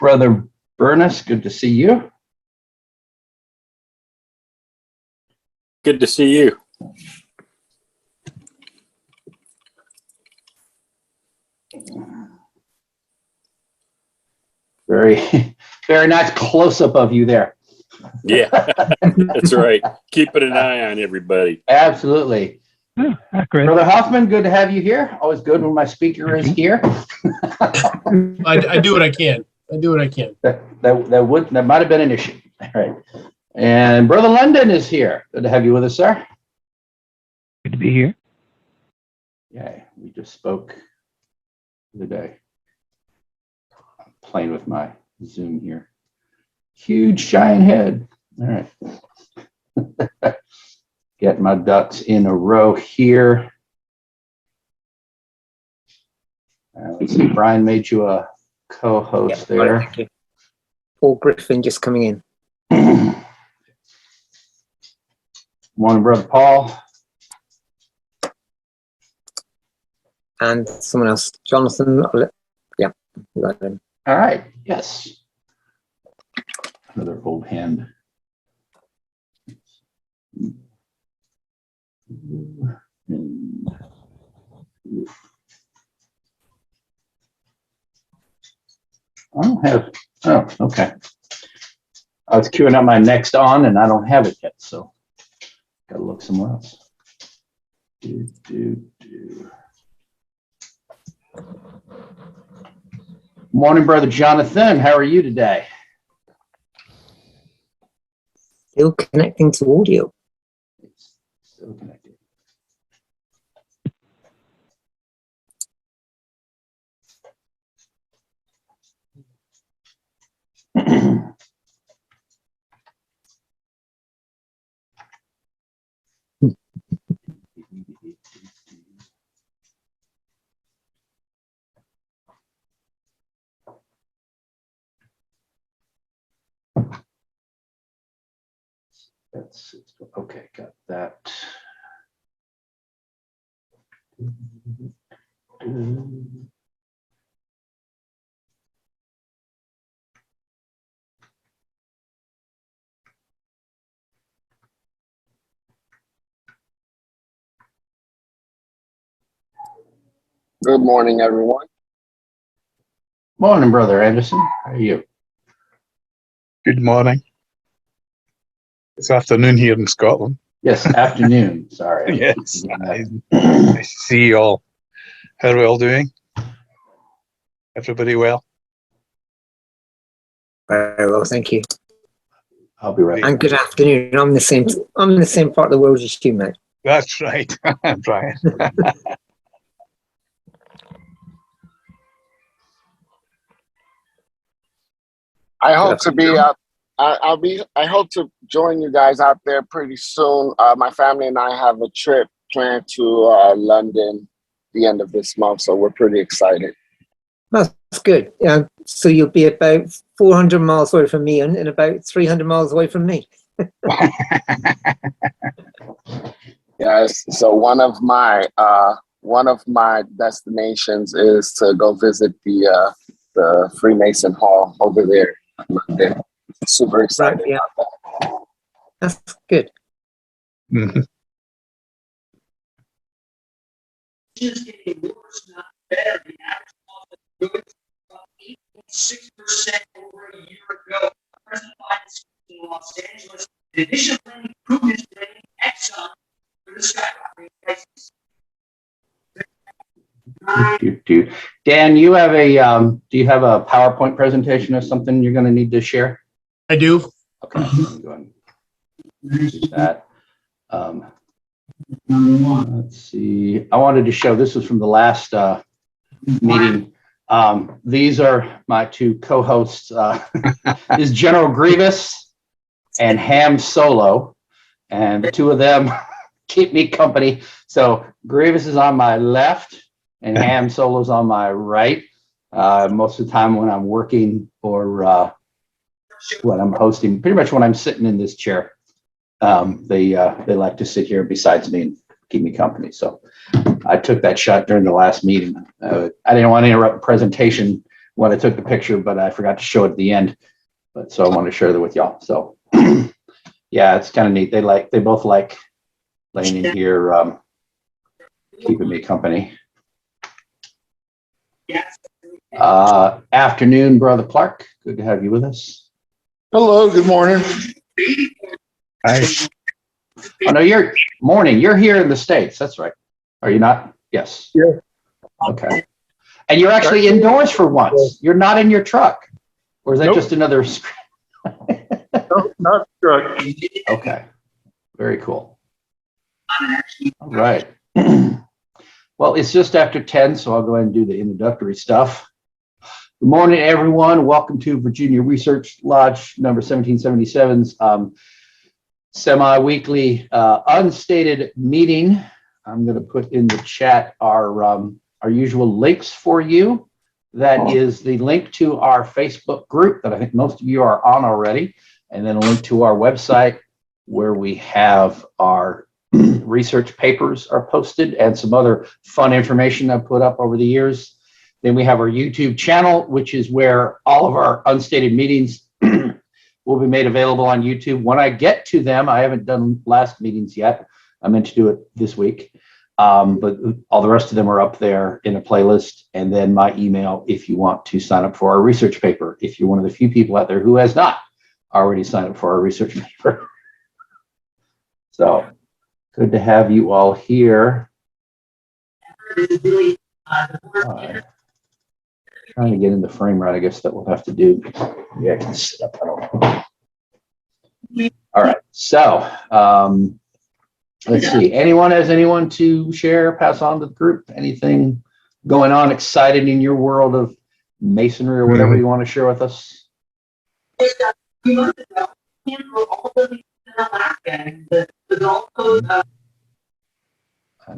Brother Burness, good to see you. Good to see you. Very, very nice close-up of you there. Yeah, that's right. Keeping an eye on everybody. Absolutely. Oh, great. Brother Huffman, good to have you here. Always good when my speaker is here. I do what I can. I do what I can. That might have been an issue. All right. And Brother London is here. Good to have you with us, sir. Good to be here. Yeah, we just spoke the other day. I'm playing with my Zoom here. Huge giant head. All right. Get my ducks in a row here. Let's see, Brian made you a co-host there. Thank you. Paul Griffin just coming in. Morning, Brother Paul. And someone else, Jonathan. Yeah, you got him. All right. Yes. Another old hand. I don't have, oh, okay. I was queuing up my next on and I don't have it yet, so gotta look somewhere else. Morning, Brother Jonathan. How are you today? Still connecting to audio. It's still connected. That's okay, got that. Good morning, everyone. Morning, Brother Anderson. How are you? Good morning. It's afternoon here in Scotland. Yes, afternoon. Sorry. Yes. Nice to see you all. How are we all doing? Everybody well? Very well, thank you. I'll be right. And good afternoon. I'm in the same part of the world as you, mate. That's right, Brian. I hope to be up. I hope to join you guys out there pretty soon. My family and I have a trip planned to London the end of this month, so we're pretty excited. That's good. So you'll be about 400 miles away from me and about 300 miles away from me. Yes. So one of my destinations is to go visit the Freemason Hall over there in London. Super excited Right, yeah. about that. That's good. Mm-hmm. Is getting worse, not better. The average cost of goods is up 8.6% over a year ago. Present finance in Los Angeles. In addition to lending, Putin is blaming Exxon for the skyrocketing prices. Dan, you have do you have a PowerPoint presentation or something you're going to need to share? I do. Okay, I'm going to do that. Let's see. I wanted to show, this was from the last meeting. These are my two co-hosts. This is General Grievous and Ham Solo, and the two of them keep me company. So Grievous is on my left and Ham Solo's on my right. Most of the time when I'm working or when I'm hosting, pretty much when I'm sitting in this chair, they like to sit here besides me and keep me company. So I took that shot during the last meeting. I didn't want to interrupt the presentation when I took the picture, but I forgot to show it at the end. But so I want to share that with y'all. So yeah, it's kind of neat. They both like laying in here, keeping me company. Afternoon, Brother Clark. Good to have you with us. Hello, good morning. Hi. Oh no, you're morning. You're here in the States. That's right. Are you not? Yes. Yeah. Okay. And you're actually indoors for once. You're not in your truck. Or is that Nope. just another screen? No, not truck. Okay. Very cool. All right. Well, it's just after 10, so I'll go ahead and do the introductory stuff. Good morning, everyone. Welcome to Virginia Research Lodge number 1777's semi-weekly unstated meeting. I'm going to put in the chat our usual links for you. That is the link to our Facebook group that I think most of you are on already, and then a link to our website where we have our research papers are posted and some other fun information I've put up over the years. Then we have our YouTube channel, which is where all of our unstated meetings will be made available on YouTube. When I get to them, I haven't done last meetings yet. I meant to do it this week. But all the rest of them are up there in a playlist. And then my email, if you want to sign up for our research paper, if you're one of the few people out there who has not already signed up for our research paper. So good to have you all here. Trying to get in the frame right. I guess that we'll have to do. Yeah, I can sit up. I don't know. All right. So let's see. Has anyone to share, pass on to the group? Anything going on exciting in your world of masonry or whatever you want to share with us? I'm going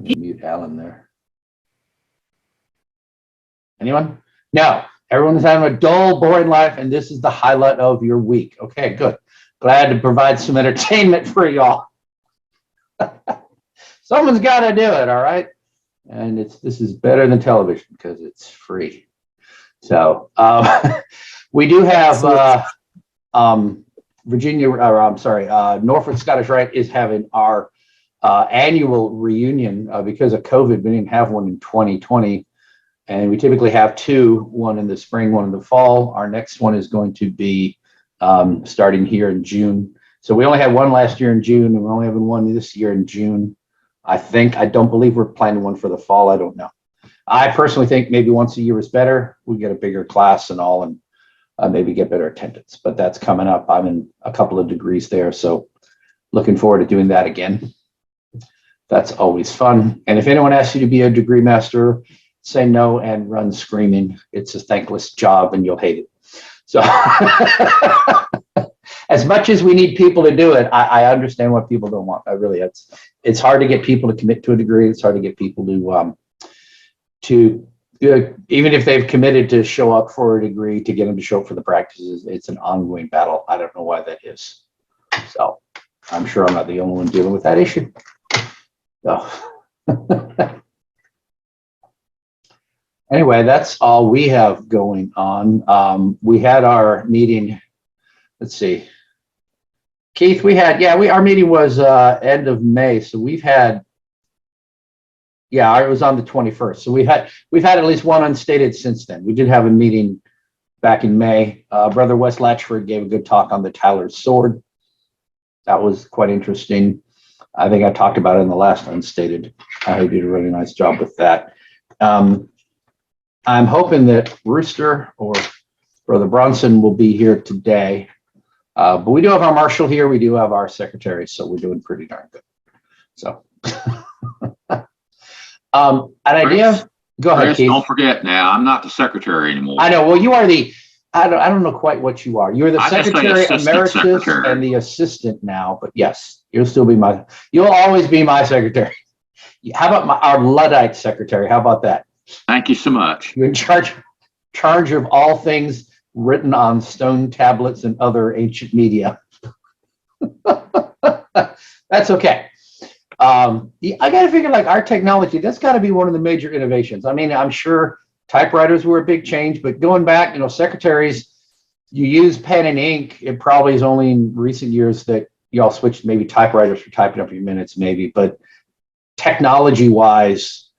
to mute Alan there. Anyone? No. Everyone's having a dull, boring life, and this is the highlight of your week. Okay, good. Glad to provide some entertainment for y'all. Someone's got to do it, all right? And this is better than television because it's free. So we do have Norfolk Scottish Rite is having our annual reunion because of COVID. We didn't have one in 2020. And we typically have two, one in the spring, one in the fall. Our next one is going to be starting here in June. So we only had one last year in June, and we're only having one this year in June. I don't believe we're planning one for the fall. I don't know. I personally think maybe once a year is better. We get a bigger class and all, and maybe get better attendance. But that's coming up. I'm in a couple of degrees there, so looking forward to doing that again. That's always fun. And if anyone asks you to be a degree master, say no and run screaming. It's a thankless job and you'll hate it. So as much as we need people to do it, I understand what people don't want. It's hard to get people to commit to a degree. It's hard to get people to even if they've committed to show up for a degree, to get them to show up for the practices. It's an ongoing battle. I don't know why that is. So I'm sure I'm not the only one dealing with that issue. So anyway, that's all we have going on. We had our meeting. Let's see. Keith, our meeting was end of May. So we've had, it was on the 21st. So we've had at least one unstated since then. We did have a meeting back in May. Brother Wes Latchford gave a good talk on the Tyler's sword. That was quite interesting. I think I talked about it in the last unstated. He did a really nice job with that. I'm hoping that Rooster or Brother Bronson will be here today. But we do have our marshal here. We do have our secretary, so we're doing pretty darn good. So, an idea. Go ahead, Chris, Keith. don't forget now, I'm not the secretary anymore. I know. Well, you are I don't know quite what you are. You're the secretary emeritus and the assistant now. But yes, you'll always be my secretary. How about our Luddite secretary? How about that? Thank you so much. You're in charge of all things written on stone tablets and other ancient media. That's okay. I got to figure, like, our technology, that's got to be one of the major innovations. I mean, I'm sure typewriters were a big change, but going back, secretaries, you use pen and ink. It probably is only in recent years that y'all switched maybe typewriters for typing up your minutes, maybe, but technology wise,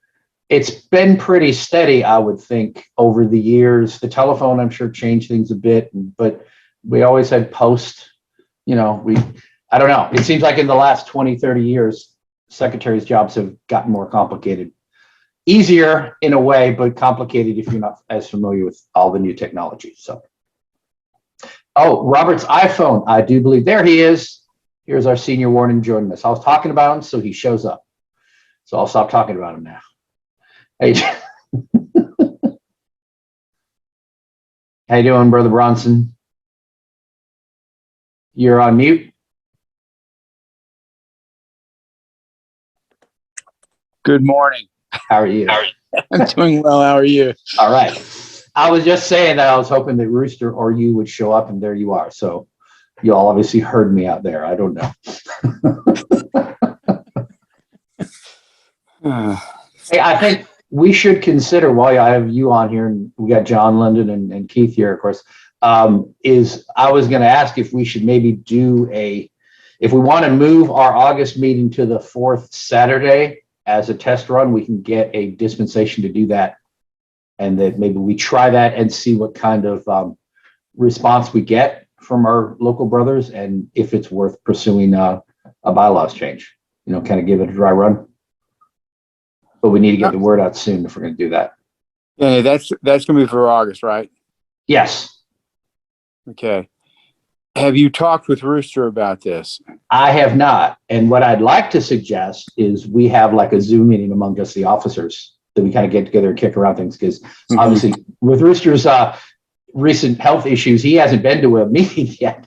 it's been pretty steady, I would think, over the years. The telephone, I'm sure, changed things a bit, but we always had post, I don't know. It seems like in the last 20, 30 years, secretaries' jobs have gotten more complicated. Easier in a way, but complicated if you're not as familiar with all the new technology. So, Robert's iPhone, I do believe, there he is. Here's our senior warden joining us. I was talking about him, so he shows up. So I'll stop talking about him now. Hey, how you doing, Brother Bronson? You're on mute. Good morning. How are you? I'm doing well. How are you? All right. I was just saying that I was hoping that Rooster or you would show up, and there you are. So you all obviously heard me out there. I don't know. Hey, I think we should consider, while I have you on here, and we got John London and Keith here, of course, is I was going to ask if we should maybe if we want to move our August meeting to the 4th Saturday as a test run, we can get a dispensation to do that. And that maybe we try that and see what kind of response we get from our local brothers, and if it's worth pursuing a bylaws change, kind of give it a dry run. But we need to get the word out soon if we're going to do that. Yeah, that's going to be for August, right? Yes. Okay. Have you talked with Rooster about this? I have not. And what I'd like to suggest is we have like a Zoom meeting among just the officers that we kind of get together and kick around things, because obviously with Rooster's recent health issues, he hasn't been to a meeting yet.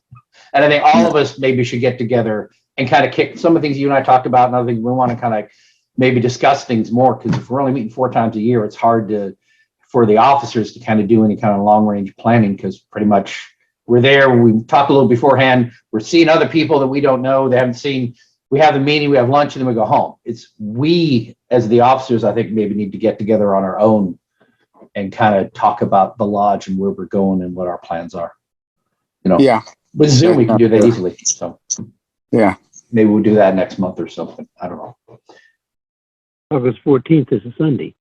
And I think all of us maybe should get together and kind of kick some of the things you and I talked about, and other things we want to kind of maybe discuss things more, because if we're only meeting 4 times a year, it's hard for the officers to kind of do any kind of long range planning, because pretty much we're there. We talk a little beforehand. We're seeing other people that we don't know, they haven't seen. We have the meeting, we have lunch, and then we go home. It's we as the officers, I think, maybe need to get together on our own and kind of talk about the lodge and where we're going and what our plans are. Yeah. With Zoom, we can do that easily. So yeah, maybe we'll do that next month or something. I don't know. August 14th is a Sunday.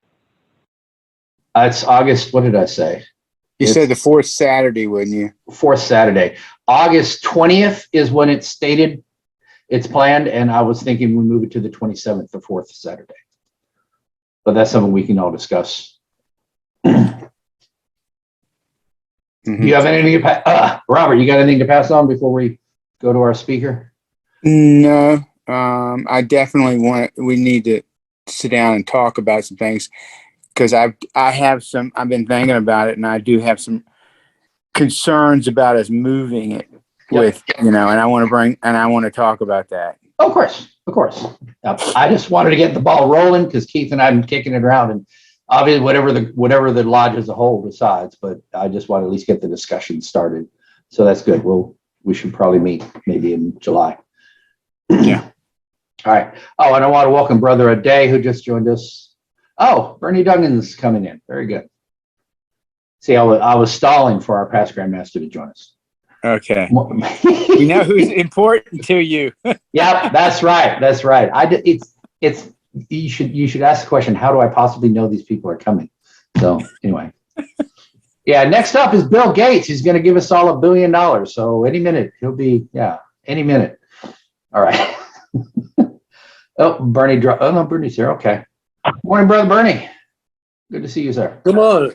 It's August. What did I say? You said the 4th Saturday, wouldn't you? 4th Saturday. August 20th is when it's stated. It's planned, and I was thinking we move it to the 27th, the 4th Saturday. But that's something we can all discuss. Do you have anything to Robert, you got anything to pass on before we go to our speaker? No. I definitely we need to sit down and talk about some things, because I've been thinking about it, and I do have some concerns about us moving it with, and I want to talk about that. Of course. I just wanted to get the ball rolling, because Keith and I have been kicking it around, and obviously whatever the lodge as a whole decides, but I just want to at least get the discussion started. So that's good. We should probably meet maybe in July. Yeah. All right. Oh, and I want to welcome Brother Aday, who just joined us. Oh, Bernie Duggan's coming in. Very good. See, I was stalling for our past Grandmaster to join us. Okay. You know who's important to you. Yeah, that's right. You should ask the question, how do I possibly know these people are coming? So anyway. Yeah, next up is Bill Gates. He's going to give us all $1 billion. So any minute he'll be, any minute. All right. Oh, Bernie. Oh, no, Bernie's here. Okay. Morning, Brother Bernie. Good to see you, sir. Good morning.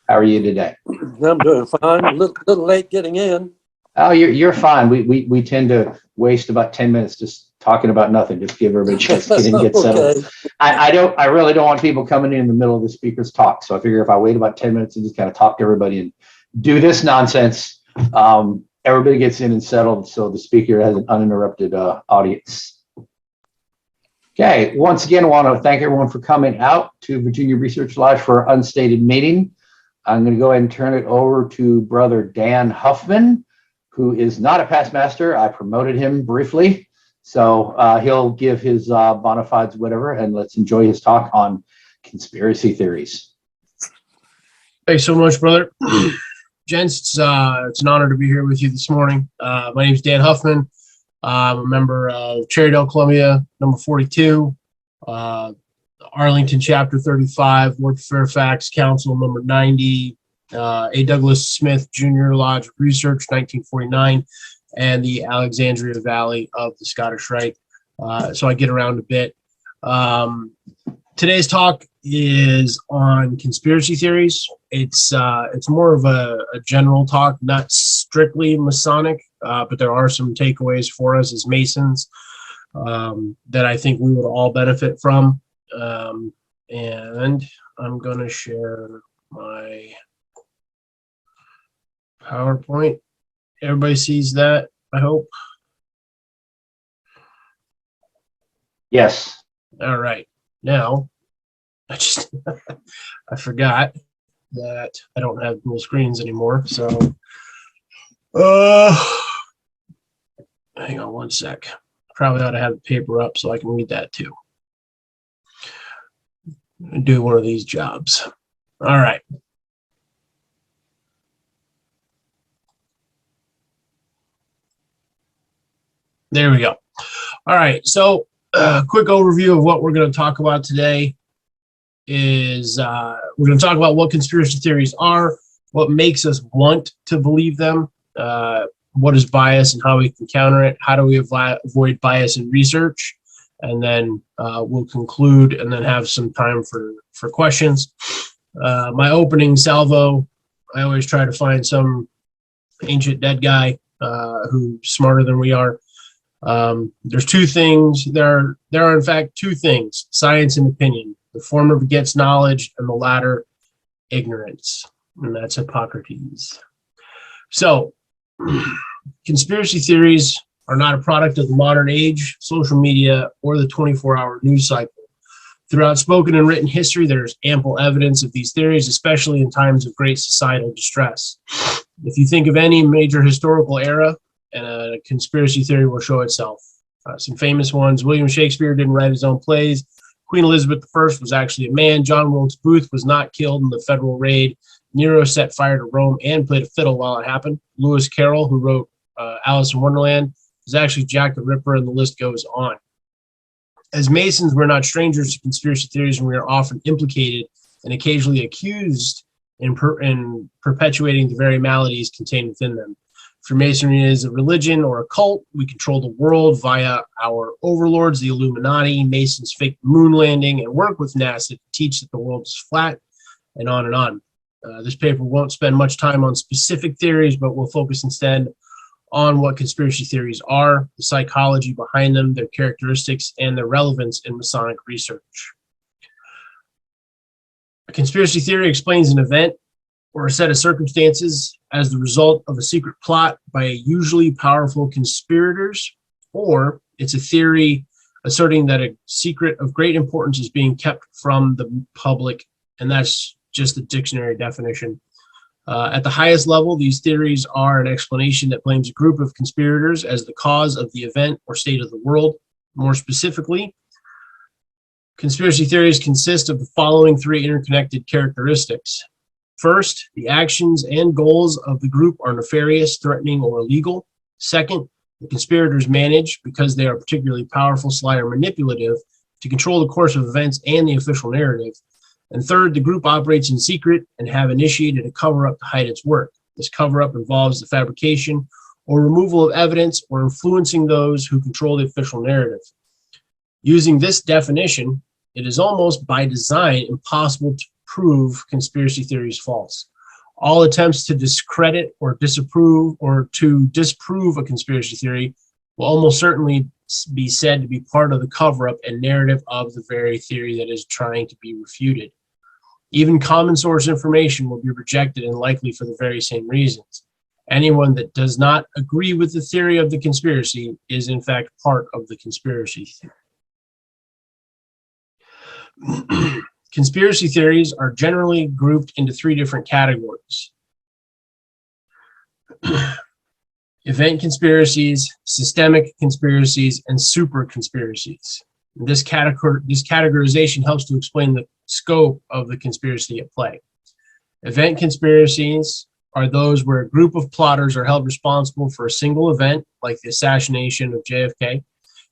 How are you today? I'm doing fine. A little late getting in. Oh, you're fine. We tend to waste about 10 minutes just talking about nothing. Just give everybody a chance to get in and get settled. Okay. I really don't want people coming in the middle of the speaker's talk. So I figure if I wait about 10 minutes and just kind of talk to everybody and do this nonsense, everybody gets in and settled, so the speaker has an uninterrupted audience. Okay, once again, I want to thank everyone for coming out to Virginia Research Lodge for our unstated meeting. I'm going to go ahead and turn it over to Brother Dan Huffman, who is not a past master. I promoted him briefly, so he'll give his bona fides, whatever, and let's enjoy his talk on conspiracy theories. Thanks so much, brother. Gents, it's an honor to be here with you this morning. My name is Dan Huffman. I'm a member of Cherrydale, Columbia, number 42, Arlington, chapter 35, Ward Fairfax, council number 90, A. Douglas Smith Jr. Lodge of Research, 1949, and the Alexandria Valley of the Scottish Rite. So I get around a bit. Today's talk is on conspiracy theories. It's more of a general talk, not strictly Masonic, but there are some takeaways for us as Masons that I think we would all benefit from. And I'm going to share my PowerPoint. Everybody sees that, I hope. Yes. All right. Now, I forgot that I don't have dual screens anymore. So, hang on one sec. Probably ought to have the paper up so I can read that too. Do one of these jobs. All right. There we go. All right. So, quick overview of what we're going to talk about today is we're going to talk about what conspiracy theories are, what makes us want to believe them, what is bias and how we can counter it, how do we avoid bias in research, and then we'll conclude and then have some time for questions. My opening salvo, I always try to find some ancient dead guy who's smarter than we are. There's two things. There are in fact two things: science and opinion. The former begets knowledge, and the latter ignorance, and that's Hippocrates. So, conspiracy theories are not a product of the modern age, social media, or the 24-hour news cycle. Throughout spoken and written history, there's ample evidence of these theories, especially in times of great societal distress. If you think of any major historical era, and a conspiracy theory will show itself. Some famous ones: William Shakespeare didn't write his own plays. Queen Elizabeth I was actually a man. John Wilkes Booth was not killed in the federal raid. Nero set fire to Rome and played a fiddle while it happened. Lewis Carroll, who wrote Alice in Wonderland, was actually Jack the Ripper, and the list goes on. As Masons, we're not strangers to conspiracy theories, and we are often implicated and occasionally accused in perpetuating the very maladies contained within them. Freemasonry is a religion or a cult. We control the world via our overlords, the Illuminati. Masons fake the moon landing and work with NASA to teach that the world is flat, and on and on. This paper won't spend much time on specific theories, but we'll focus instead on what conspiracy theories are, the psychology behind them, their characteristics, and their relevance in Masonic research. A conspiracy theory explains an event or a set of circumstances as the result of a secret plot by usually powerful conspirators, or it's a theory asserting that a secret of great importance is being kept from the public, and that's just the dictionary definition. At the highest level, these theories are an explanation that blames a group of conspirators as the cause of the event or state of the world. More specifically, conspiracy theories consist of the following three interconnected characteristics. First, the actions and goals of the group are nefarious, threatening, or illegal. Second, the conspirators manage, because they are particularly powerful, sly, or manipulative, to control the course of events and the official narrative. And third, the group operates in secret and have initiated a cover-up to hide its work. This cover-up involves the fabrication or removal of evidence or influencing those who control the official narrative. Using this definition, it is almost by design impossible to prove conspiracy theories false. All attempts to discredit or disapprove or to disprove a conspiracy theory will almost certainly be said to be part of the cover-up and narrative of the very theory that is trying to be refuted. Even common source information will be rejected, and likely for the very same reasons. Anyone that does not agree with the theory of the conspiracy is in fact part of the conspiracy theory. Conspiracy theories are generally grouped into three different categories: event conspiracies, systemic conspiracies, and super conspiracies. This categorization helps to explain the scope of the conspiracy at play. Event conspiracies are those where a group of plotters are held responsible for a single event, like the assassination of JFK.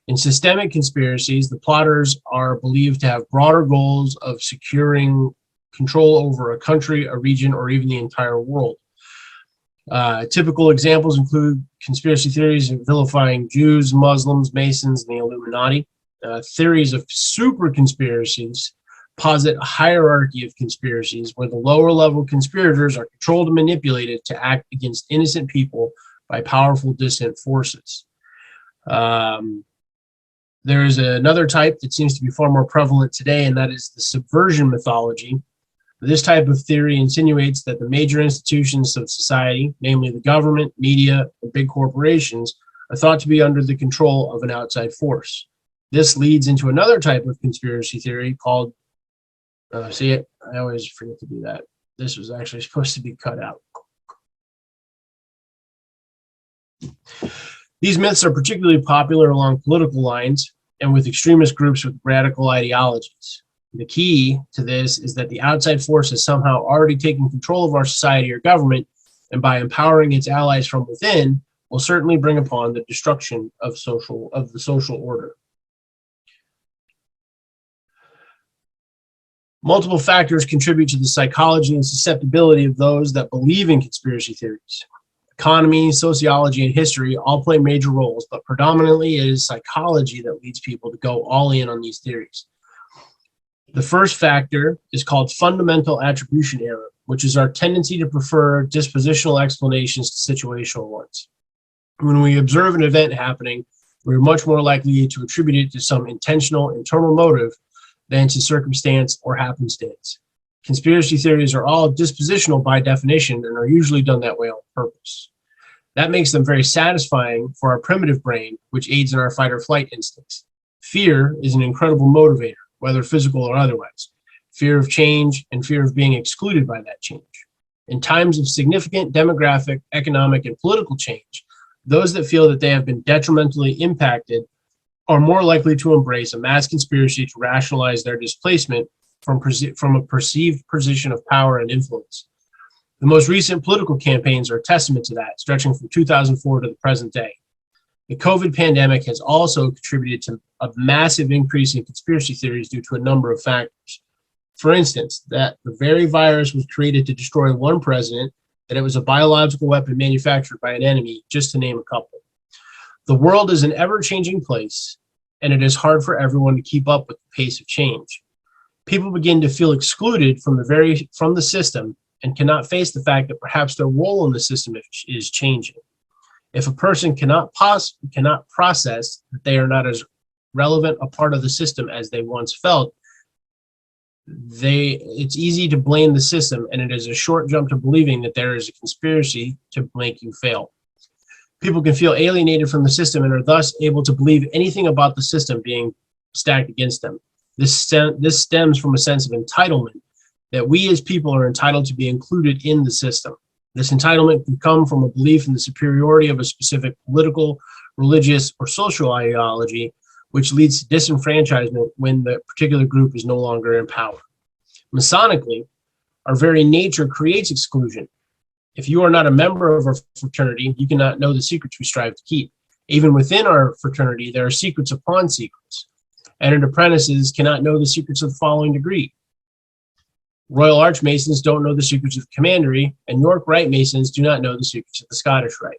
In systemic conspiracies, the plotters are believed to have broader goals of securing control over a country, a region, or even the entire world. Typical examples include conspiracy theories vilifying Jews, Muslims, Masons, and the Illuminati. Theories of super conspiracies posit a hierarchy of conspiracies where the lower level conspirators are controlled and manipulated to act against innocent people by powerful distant forces. There is another type that seems to be far more prevalent today, and that is the subversion mythology. This type of theory insinuates that the major institutions of society, namely the government, media, and big corporations, are thought to be under the control of an outside force. This leads into another type of conspiracy theory called, I always forget to do that. This was actually supposed to be cut out. These myths are particularly popular along political lines and with extremist groups with radical ideologies. The key to this is that the outside force has somehow already taken control of our society or government, and by empowering its allies from within, will certainly bring upon the destruction of the social order. Multiple factors contribute to the psychology and susceptibility of those that believe in conspiracy theories. Economy, sociology, and history all play major roles, but predominantly it is psychology that leads people to go all in on these theories. The first factor is called fundamental attribution error, which is our tendency to prefer dispositional explanations to situational ones. When we observe an event happening, we're much more likely to attribute it to some intentional internal motive than to circumstance or happenstance. Conspiracy theories are all dispositional by definition and are usually done that way on purpose. That makes them very satisfying for our primitive brain, which aids in our fight or flight instincts. Fear is an incredible motivator, whether physical or otherwise. Fear of change and fear of being excluded by that change. In times of significant demographic, economic, and political change, those that feel that they have been detrimentally impacted are more likely to embrace a mass conspiracy to rationalize their displacement from a perceived position of power and influence. The most recent political campaigns are a testament to that, stretching from 2004 to the present day. The Coven Pandemic has also contributed to a massive increase in conspiracy theories due to a number of factors. For instance, that the very virus was created to destroy one president, that it was a biological weapon manufactured by an enemy, just to name a couple. The world is an ever-changing place, and it is hard for everyone to keep up with the pace of change. People begin to feel excluded from the system and cannot face the fact that perhaps their role in the system is changing. If a person cannot process that they are not as relevant a part of the system as they once felt, it's easy to blame the system, and it is a short jump to believing that there is a conspiracy to make you fail. People can feel alienated from the system and are thus able to believe anything about the system being stacked against them. This stems from a sense of entitlement, that we as people are entitled to be included in the system. This entitlement can come from a belief in the superiority of a specific political, religious, or social ideology, which leads to disenfranchisement when the particular group is no longer in power. Masonically, our very nature creates exclusion. If you are not a member of our fraternity, you cannot know the secrets we strive to keep. Even within our fraternity, there are secrets upon secrets. Entered apprentices cannot know the secrets of the following degree. Royal Archmasons don't know the secrets of Commandery, and York Rite Masons do not know the secrets of the Scottish Rite.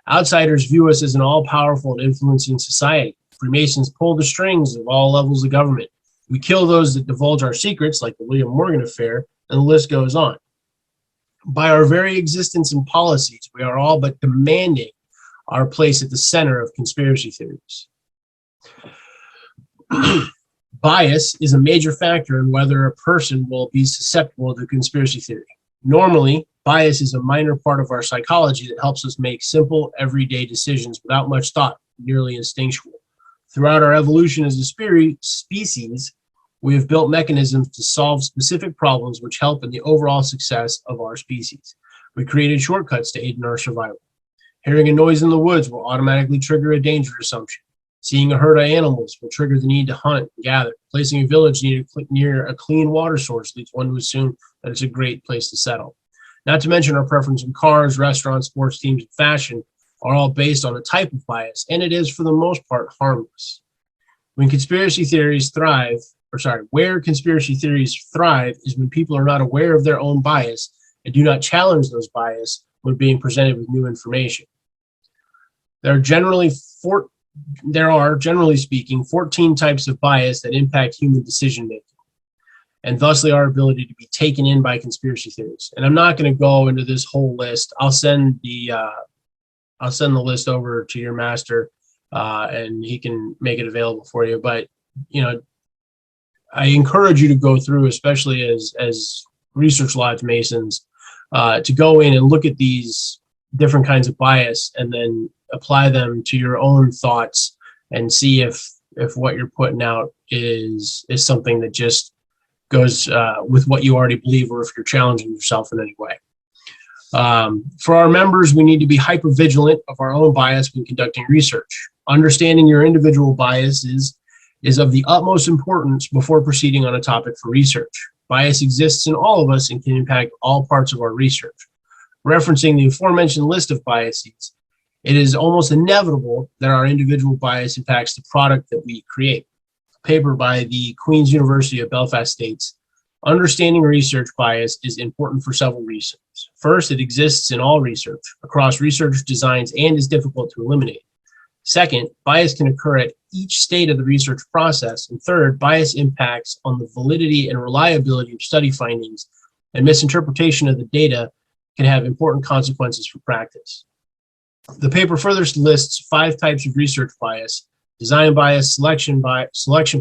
Outsiders view us as an all-powerful and influencing society. Freemasons pull the strings of all levels of government. We kill those that divulge our secrets, like the William Morgan affair, and the list goes on. By our very existence and policies, we are all but demanding our place at the center of conspiracy theories. Bias is a major factor in whether a person will be susceptible to conspiracy theory. Normally, bias is a minor part of our psychology that helps us make simple, everyday decisions without much thought, nearly instinctual. Throughout our evolution as a species, we have built mechanisms to solve specific problems which help in the overall success of our species. We created shortcuts to aid in our survival. Hearing a noise in the woods will automatically trigger a danger assumption. Seeing a herd of animals will trigger the need to hunt and gather. Placing a village near a clean water source leads one to assume that it's a great place to settle. Not to mention our preference in cars, restaurants, sports teams, and fashion are all based on a type of bias, and it is for the most part harmless. Where conspiracy theories thrive is when people are not aware of their own bias and do not challenge those bias when being presented with new information. There are, generally speaking, 14 types of bias that impact human decision making, and thusly our ability to be taken in by conspiracy theories. And I'm not going to go into this whole list. I'll send the list over to your master, and he can make it available for you. But I encourage you to go through, especially as research lodge masons, to go in and look at these different kinds of bias and then apply them to your own thoughts and see if what you're putting out is something that just goes with what you already believe, or if you're challenging yourself in any way. For our members, we need to be hyper vigilant of our own bias when conducting research. Understanding your individual biases is of the utmost importance before proceeding on a topic for research. Bias exists in all of us and can impact all parts of our research. Referencing the aforementioned list of biases, it is almost inevitable that our individual bias impacts the product that we create. A paper by the Queen's University of Belfast states, understanding research bias is important for several reasons. First, it exists in all research, across research designs, and is difficult to eliminate. Second, bias can occur at each stage of the research process. And third, bias impacts on the validity and reliability of study findings, and misinterpretation of the data can have important consequences for practice. The paper further lists 5 types of research bias: design bias, selection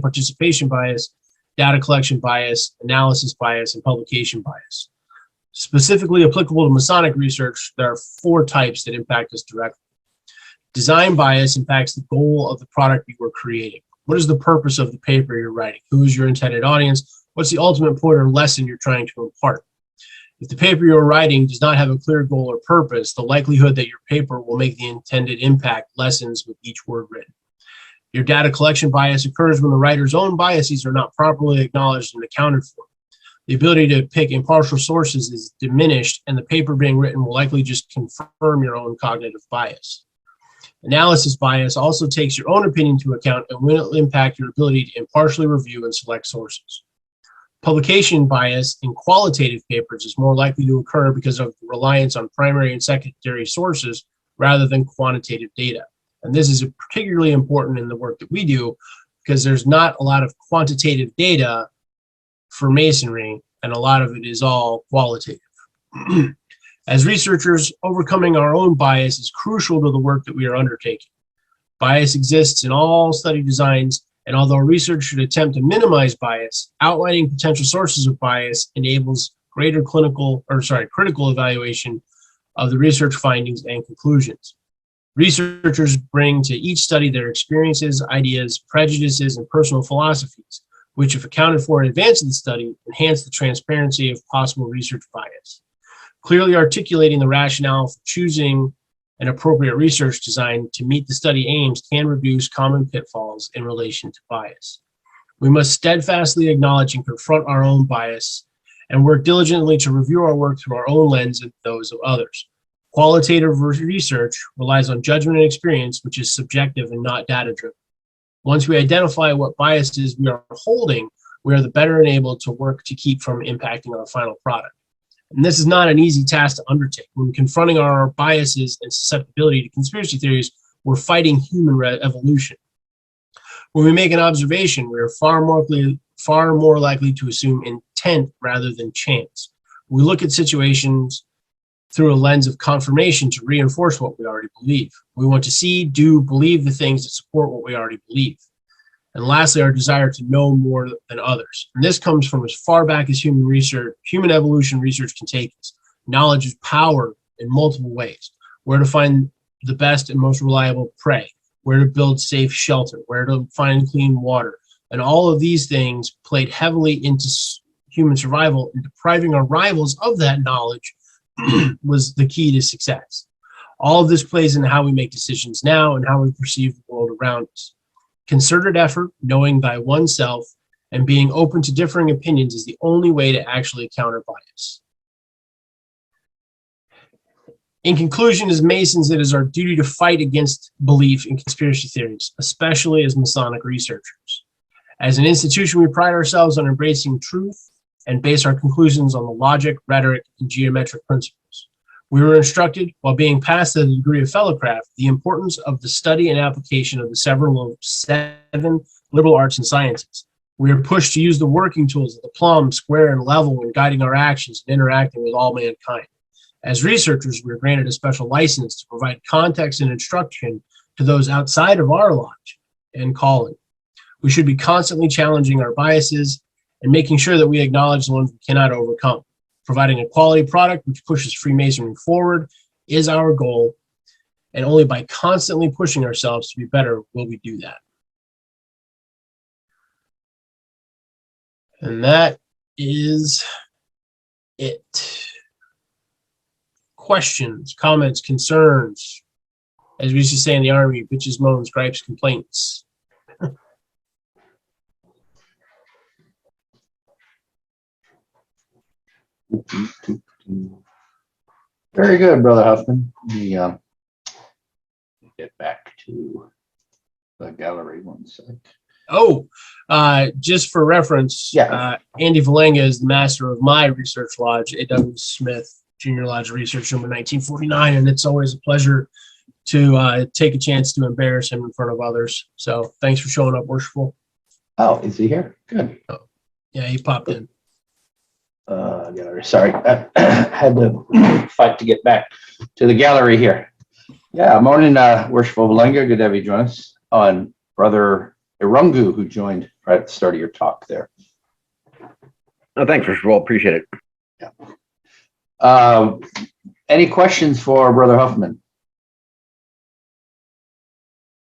participation bias, data collection bias, analysis bias, and publication bias. Specifically applicable to Masonic research, there are 4 types that impact us directly. Design bias impacts the goal of the product you are creating. What is the purpose of the paper you're writing? Who is your intended audience? What's the ultimate point or lesson you're trying to impart? If the paper you're writing does not have a clear goal or purpose, the likelihood that your paper will make the intended impact lessens with each word written. Your data collection bias occurs when the writer's own biases are not properly acknowledged and accounted for. The ability to pick impartial sources is diminished, and the paper being written will likely just confirm your own cognitive bias. Analysis bias also takes your own opinion into account and will impact your ability to impartially review and select sources. Publication bias in qualitative papers is more likely to occur because of reliance on primary and secondary sources rather than quantitative data. And this is particularly important in the work that we do because there's not a lot of quantitative data for masonry, and a lot of it is all qualitative. As researchers, overcoming our own bias is crucial to the work that we are undertaking. Bias exists in all study designs, and although research should attempt to minimize bias, outlining potential sources of bias enables greater critical evaluation of the research findings and conclusions. Researchers bring to each study their experiences, ideas, prejudices, and personal philosophies, which, if accounted for in advance of the study, enhance the transparency of possible research bias. Clearly articulating the rationale for choosing an appropriate research design to meet the study aims can reduce common pitfalls in relation to bias. We must steadfastly acknowledge and confront our own bias and work diligently to review our work through our own lens and those of others. Qualitative research relies on judgment and experience, which is subjective and not data-driven. Once we identify what biases we are holding, we are the better enabled to work to keep from impacting our final product. And this is not an easy task to undertake. When confronting our biases and susceptibility to conspiracy theories, we're fighting human evolution. When we make an observation, we are far more likely to assume intent rather than chance. We look at situations through a lens of confirmation to reinforce what we already believe. We want to see, do, believe the things that support what we already believe. And lastly, our desire to know more than others. And this comes from as far back as human evolution research can take us. Knowledge is power in multiple ways. Where to find the best and most reliable prey, where to build safe shelter, where to find clean water. And all of these things played heavily into human survival, and depriving our rivals of that knowledge was the key to success. All of this plays into how we make decisions now and how we perceive the world around us. Concerted effort, knowing thy oneself, and being open to differing opinions is the only way to actually counter bias. In conclusion, as Masons, it is our duty to fight against belief in conspiracy theories, especially as Masonic researchers. As an institution, we pride ourselves on embracing truth and base our conclusions on the logic, rhetoric, and geometric principles. We were instructed, while being passed at the degree of fellowcraft, the importance of the study and application of the seven liberal arts and sciences. We are pushed to use the working tools of the plumb, square, and level in guiding our actions and interacting with all mankind. As researchers, we are granted a special license to provide context and instruction to those outside of our lodge and calling. We should be constantly challenging our biases and making sure that we acknowledge the ones we cannot overcome. Providing a quality product which pushes Freemasonry forward is our goal, and only by constantly pushing ourselves to be better will we do that. And that is it. Questions, comments, concerns, as we used to say in the Army, bitches, moans, gripes, complaints. Very good, Brother Huffman. Let me get back to the gallery one sec. Oh, just for reference, Andy Valenga is the master of my research lodge, A.W. Smith Junior Lodge Research Room in 1949, and it's always a pleasure to take a chance to embarrass him in front of others. So thanks for showing up, Worshipful. Oh, is he here? Good. Oh, yeah, he popped in. Gallery. Sorry, I had to fight to get back to the gallery here. Yeah, morning, Worshipful Valenga. Good to have you join us. Oh, and Brother Irungu, who joined right at the start of your talk there. Oh, thanks, Worshipful. Appreciate it. Yeah. Any questions for Brother Huffman?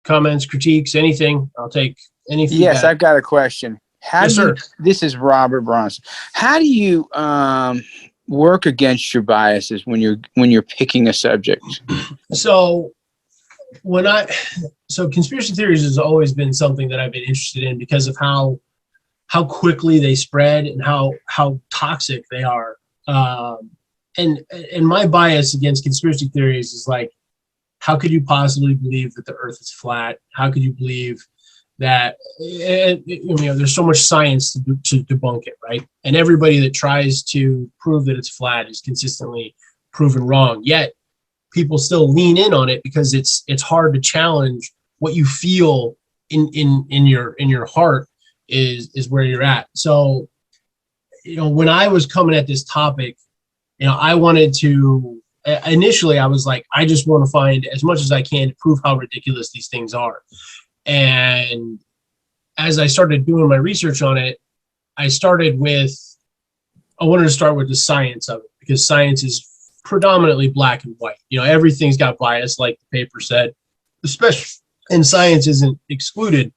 Comments, critiques, anything? I'll take any feedback. Yes, I've got a question. Yes, sir. This is Robert Bronson. How do you work against your biases when you're picking a subject? So conspiracy theories has always been something that I've been interested in because of how quickly they spread and how toxic they are. And my bias against conspiracy theories is like, how could you possibly believe that the earth is flat? How could you believe that, there's so much science to debunk it, right? And everybody that tries to prove that it's flat is consistently proven wrong. Yet people still lean in on it because it's hard to challenge what you feel in your heart is where you're at. So, when I was coming at this topic, I wanted to, initially I was like, I just want to find as much as I can to prove how ridiculous these things are. And as I started doing my research on it, I wanted to start with the science of it because science is predominantly black and white. Everything's got bias, like the paper said, especially, and science isn't excluded.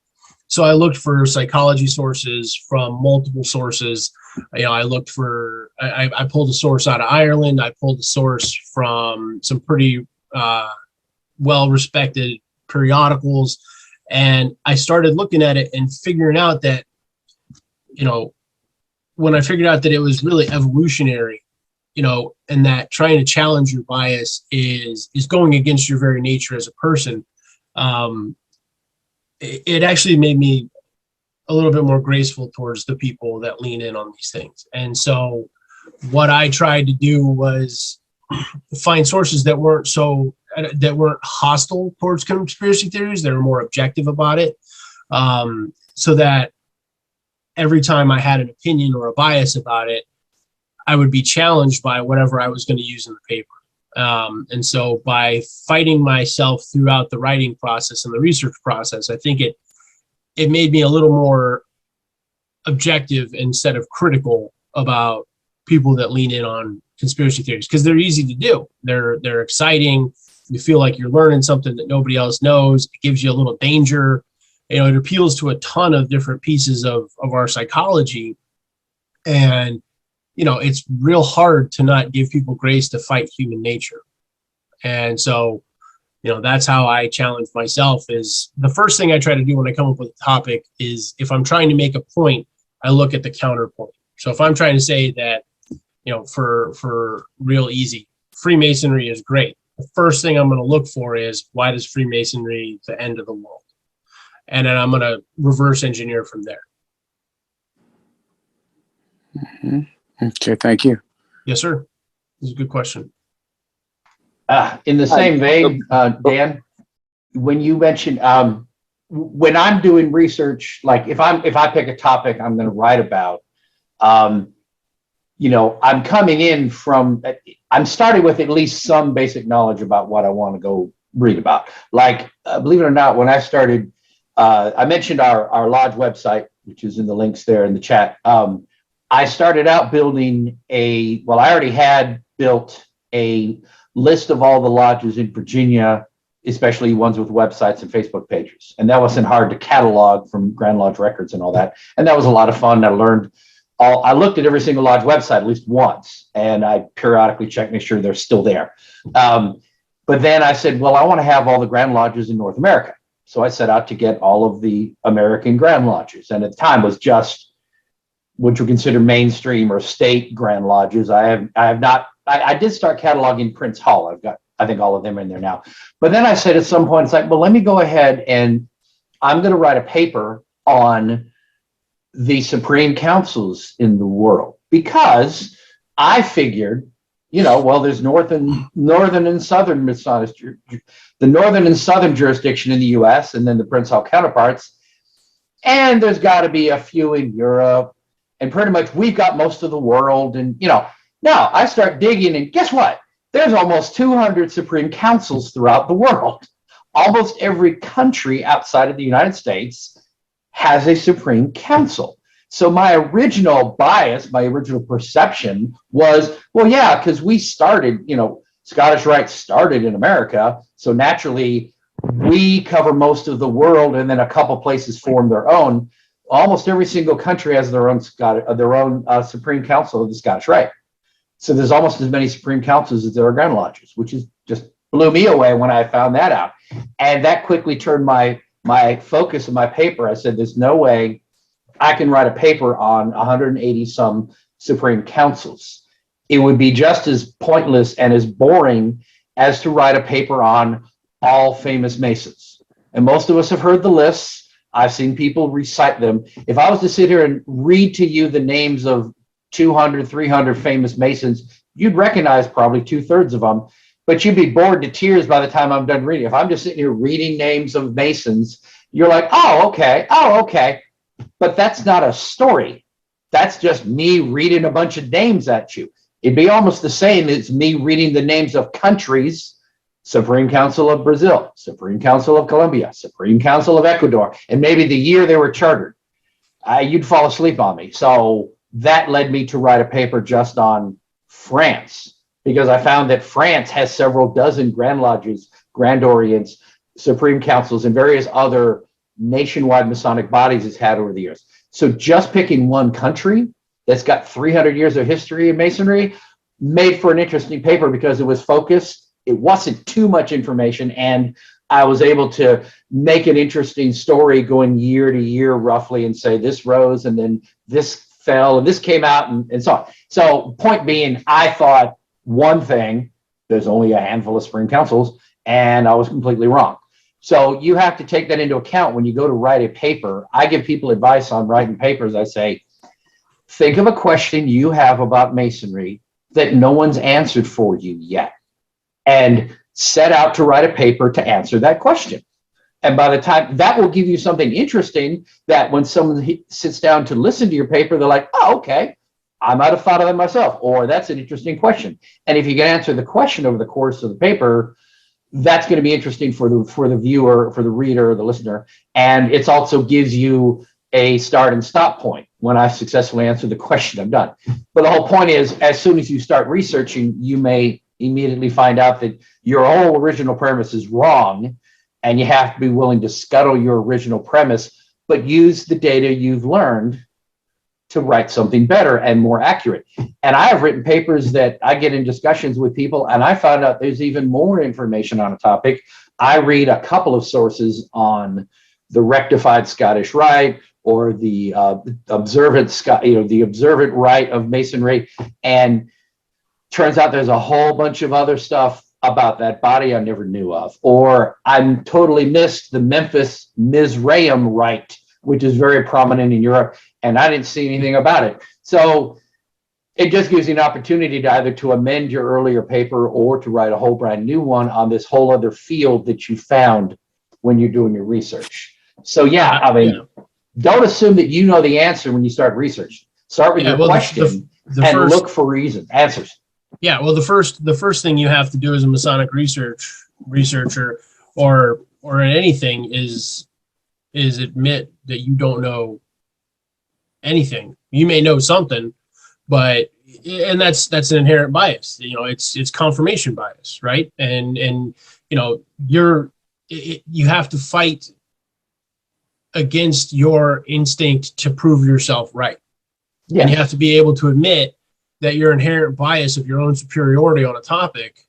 So I looked for psychology sources from multiple sources. I looked for, I pulled a source out of Ireland. I pulled a source from some pretty well-respected periodicals. And I started looking at it and figuring out that, when I figured out that it was really evolutionary, and that trying to challenge your bias is going against your very nature as a person, it actually made me a little bit more graceful towards the people that lean in on these things. And so what I tried to do was find sources that weren't hostile towards conspiracy theories, that were more objective about it, so that every time I had an opinion or a bias about it, I would be challenged by whatever I was going to use in the paper. And so by fighting myself throughout the writing process and the research process, I think it made me a little more objective instead of critical about people that lean in on conspiracy theories, because they're easy to do. They're exciting. You feel like you're learning something that nobody else knows. It gives you a little danger. It appeals to a ton of different pieces of our psychology. And, it's real hard to not give people grace to fight human nature. And so, that's how I challenge myself. Is the first thing I try to do when I come up with a topic is, if I'm trying to make a point, I look at the counterpoint. So if I'm trying to say that, for real easy, Freemasonry is great, the first thing I'm going to look for is, why does Freemasonry the end of the world? And then I'm going to reverse engineer from there. Okay, thank you. Yes, sir. This is a good question. In the same vein, Dan, when you mentioned, when I'm doing research, like if I pick a topic I'm going to write about, I'm coming in I'm starting with at least some basic knowledge about what I want to go read about. Like, believe it or not, when I started, I mentioned our lodge website, which is in the links there in the chat. I started out building I already had built a list of all the lodges in Virginia, especially ones with websites and Facebook pages. And that wasn't hard to catalog from Grand Lodge records and all that. And that was a lot of fun. I looked at every single lodge website at least once, and I periodically checked, make sure they're still there. But then I said, well, I want to have all the Grand Lodges in North America. So I set out to get all of the American Grand Lodges. And at the time was just what you consider mainstream or state Grand Lodges. I did start cataloging Prince Hall. I've got, I think, all of them in there now. But then I said at some point, it's like, well, let me go ahead and I'm going to write a paper on the supreme councils in the world, because I figured, there's northern and southern Masonic, the northern and southern jurisdiction in the U.S. and then the Prince Hall counterparts, and there's got to be a few in Europe, and pretty much we've got most of the world. And now I start digging, and guess what? There's almost 200 supreme councils throughout the world. Almost every country outside of the United States has a supreme council. So my original bias, my original perception was, well, yeah, because we started, Scottish Rite started in America. So naturally, we cover most of the world, and then a couple places form their own. Almost every single country has their own supreme council of the Scottish Rite. So there's almost as many supreme councils as there are Grand Lodges, which is just blew me away when I found that out. And that quickly turned my focus of my paper. I said, there's no way I can write a paper on 180 some supreme councils. It would be just as pointless and as boring as to write a paper on all famous Masons. And most of us have heard the lists. I've seen people recite them. If I was to sit here and read to you the names of 200, 300 famous Masons, you'd recognize probably 2/3 of them, but you'd be bored to tears by the time I'm done reading. If I'm just sitting here reading names of Masons, you're like, oh, okay. But that's not a story. That's just me reading a bunch of names at you. It'd be almost the same as me reading the names of countries: Supreme Council of Brazil, Supreme Council of Colombia, Supreme Council of Ecuador, and maybe the year they were chartered. You'd fall asleep on me. So that led me to write a paper just on France, because I found that France has several dozen Grand Lodges, Grand Orients, Supreme Councils, and various other nationwide Masonic bodies it's had over the years. So just picking one country that's got 300 years of history in Masonry made for an interesting paper, because it was focused. It wasn't too much information, and I was able to make an interesting story going year to year roughly, and say this rose and then this fell and this came out and so on. So point being, I thought one thing, there's only a handful of supreme councils, and I was completely wrong. So you have to take that into account when you go to write a paper. I give people advice on writing papers. I say, think of a question you have about Masonry that no one's answered for you yet, and set out to write a paper to answer that question. And by the time that will give you something interesting, that when someone sits down to listen to your paper, they're like, oh, okay, I might have thought of that myself, or that's an interesting question. And if you can answer the question over the course of the paper, that's going to be interesting for the viewer, for the reader, or the listener. And it also gives you a start and stop point. When I successfully answer the question, I'm done. But the whole point is, as soon as you start researching, you may immediately find out that your whole original premise is wrong, and you have to be willing to scuttle your original premise, but use the data you've learned to write something better and more accurate. And I have written papers that I get in discussions with people, and I found out there's even more information on a topic. I read a couple of sources on the rectified Scottish Rite, or the observant the observant rite of Masonry, and turns out there's a whole bunch of other stuff about that body I never knew of, or I'm totally missed the Memphis Mizraim rite, which is very prominent in Europe, and I didn't see anything about it. So it just gives you an opportunity to either to amend your earlier paper or to write a whole brand new one on this whole other field that you found when you're doing your research. So yeah, I mean, don't assume that you know the answer when you start researching. Start with your question and look for answers. Yeah, well, the first thing you have to do as a Masonic researcher or in anything is admit that you don't know anything. You may know something, but that's an inherent bias. You know, it's confirmation bias, right? And you know, you have to fight against your instinct to prove yourself right. Yeah. And you have to be able to admit that your inherent bias of your own superiority on a topic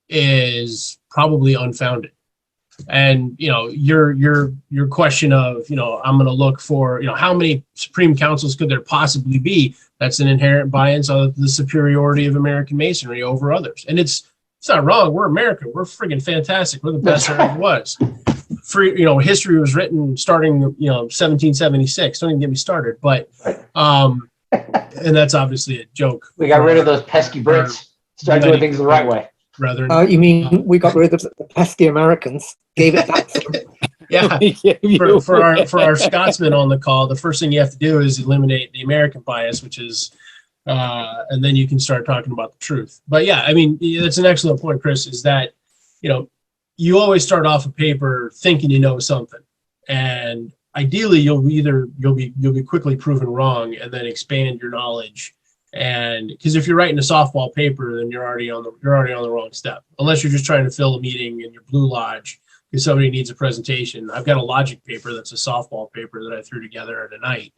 is probably unfounded. And, you know, your question of, you know, I'm going to look for, you know, how many Supreme Councils could there possibly be? That's an inherent bias of the superiority of American Masonry over others. And it's not wrong. We're American. We're friggin' fantastic. We're the best there ever was. Free, you know, history was written starting, you know, 1776. Don't even get me started. But, and that's obviously a joke. We got rid of those pesky Brits. Started doing things the right way. Rather, you mean we got rid of the pesky Americans? Gave it back to them. Yeah. For our Scotsmen on the call, the first thing you have to do is eliminate the American bias, which is, and then you can start talking about the truth. But yeah, I mean, that's an excellent point, Chris. Is that, you know, you always start off a paper thinking you know something, and ideally you'll be quickly proven wrong, and then expand your knowledge. And because if you're writing a softball paper, then you're already on the wrong step. Unless you're just trying to fill a meeting in your Blue Lodge because somebody needs a presentation. I've got a logic paper that's a softball paper that I threw together at a night,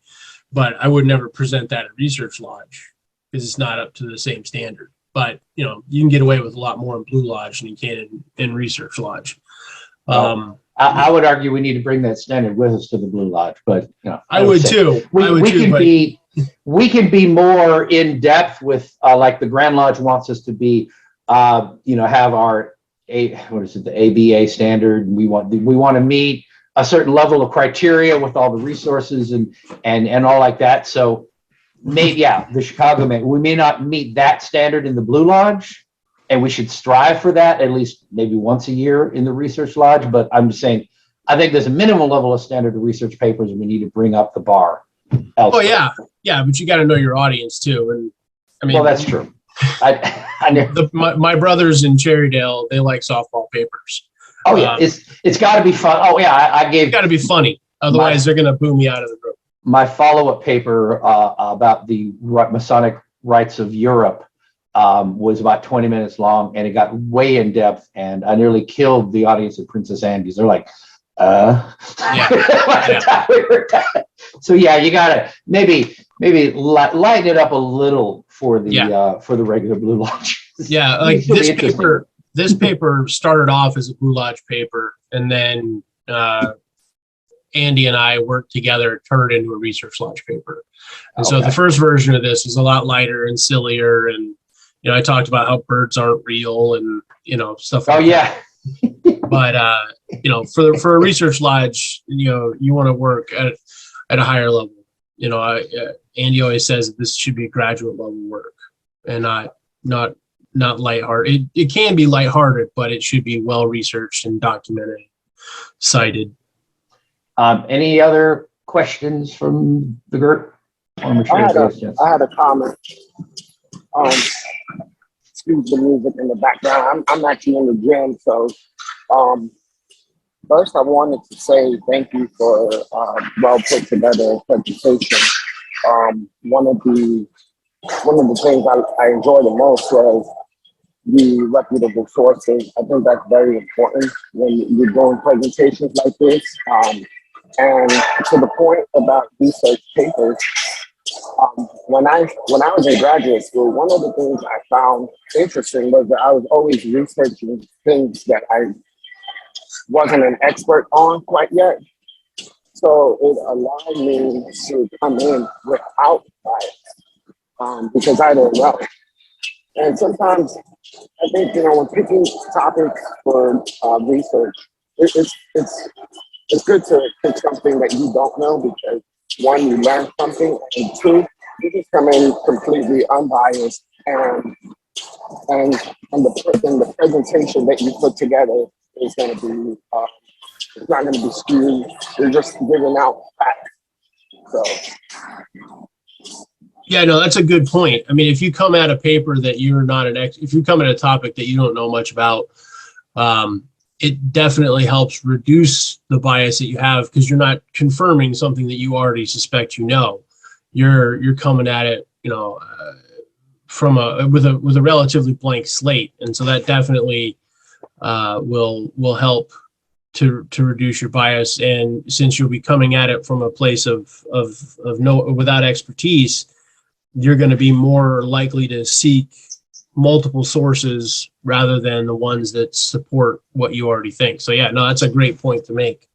but I would never present that at Research Lodge because it's not up to the same standard. But you know, you can get away with a lot more in Blue Lodge than you can in Research Lodge. I would argue we need to bring that standard with us to the Blue Lodge, but you know, I would too. We can be more in depth with like the Grand Lodge wants us to be, you know, have our the ABA standard. We want to meet a certain level of criteria with all the resources and all like that. So maybe, yeah, the Chicago we may not meet that standard in the Blue Lodge, and we should strive for that at least maybe once a year in the Research Lodge. But I'm just saying, I think there's a minimum level of standard of research papers, and we need to bring up the bar elsewhere. Oh yeah, but you got to know your audience too. And I mean, well, that's true. I know. My brothers in Cherrydale, they like softball papers. Oh yeah, it's got to be fun. Oh yeah, it's got to be funny. Otherwise, they're going to boo me out of the group. My follow-up paper about the Masonic rites of Europe was about 20 minutes long, and it got way in depth, and I nearly killed the audience at Princess Andy's. They're like, So yeah, you gotta maybe lighten it up a little for the regular Blue Lodge. Yeah, like this paper started off as a Blue Lodge paper, and then Andy and I worked together, turned it into a Research Lodge paper. And so the first version of this was a lot lighter and sillier, and you know, I talked about how birds aren't real and you know, stuff like that. But you know, for a Research Lodge, you know, you want to work at a higher level. You know, Andy always says that this should be graduate level work and not lighthearted. It can be lighthearted, but it should be well researched and documented, cited. Any other questions from the group? I had a comment. Excuse the music in the background. I'm actually in the gym, so first I wanted to say thank you for well put together presentation. One of the things I enjoyed the most was the reputable sources. I think that's very important when you're doing presentations like this. And to the point about research papers, when I was in graduate school, one of the things I found interesting was that I was always researching things that I wasn't an expert on quite yet. so it allowed me to come in without bias, because I didn't know. And sometimes I think, when picking topics for research, it's good to pick something that you don't know, because one, you learn something, and two, you just come in completely unbiased, and the presentation that you put together is going to be it's not going to be skewed. You're just giving out facts. So. Yeah, no, that's a good point. I mean, if you come at a paper that you're not if you come at a topic that you don't know much about, it definitely helps reduce the bias that you have, because you're not confirming something that you already suspect you know. You're coming at it, from with a relatively blank slate, and so that definitely will help to reduce your bias. And since you'll be coming at it from a place of without expertise, you're going to be more likely to seek multiple sources rather than the ones that support what you already think. So yeah, no, that's a great point to make.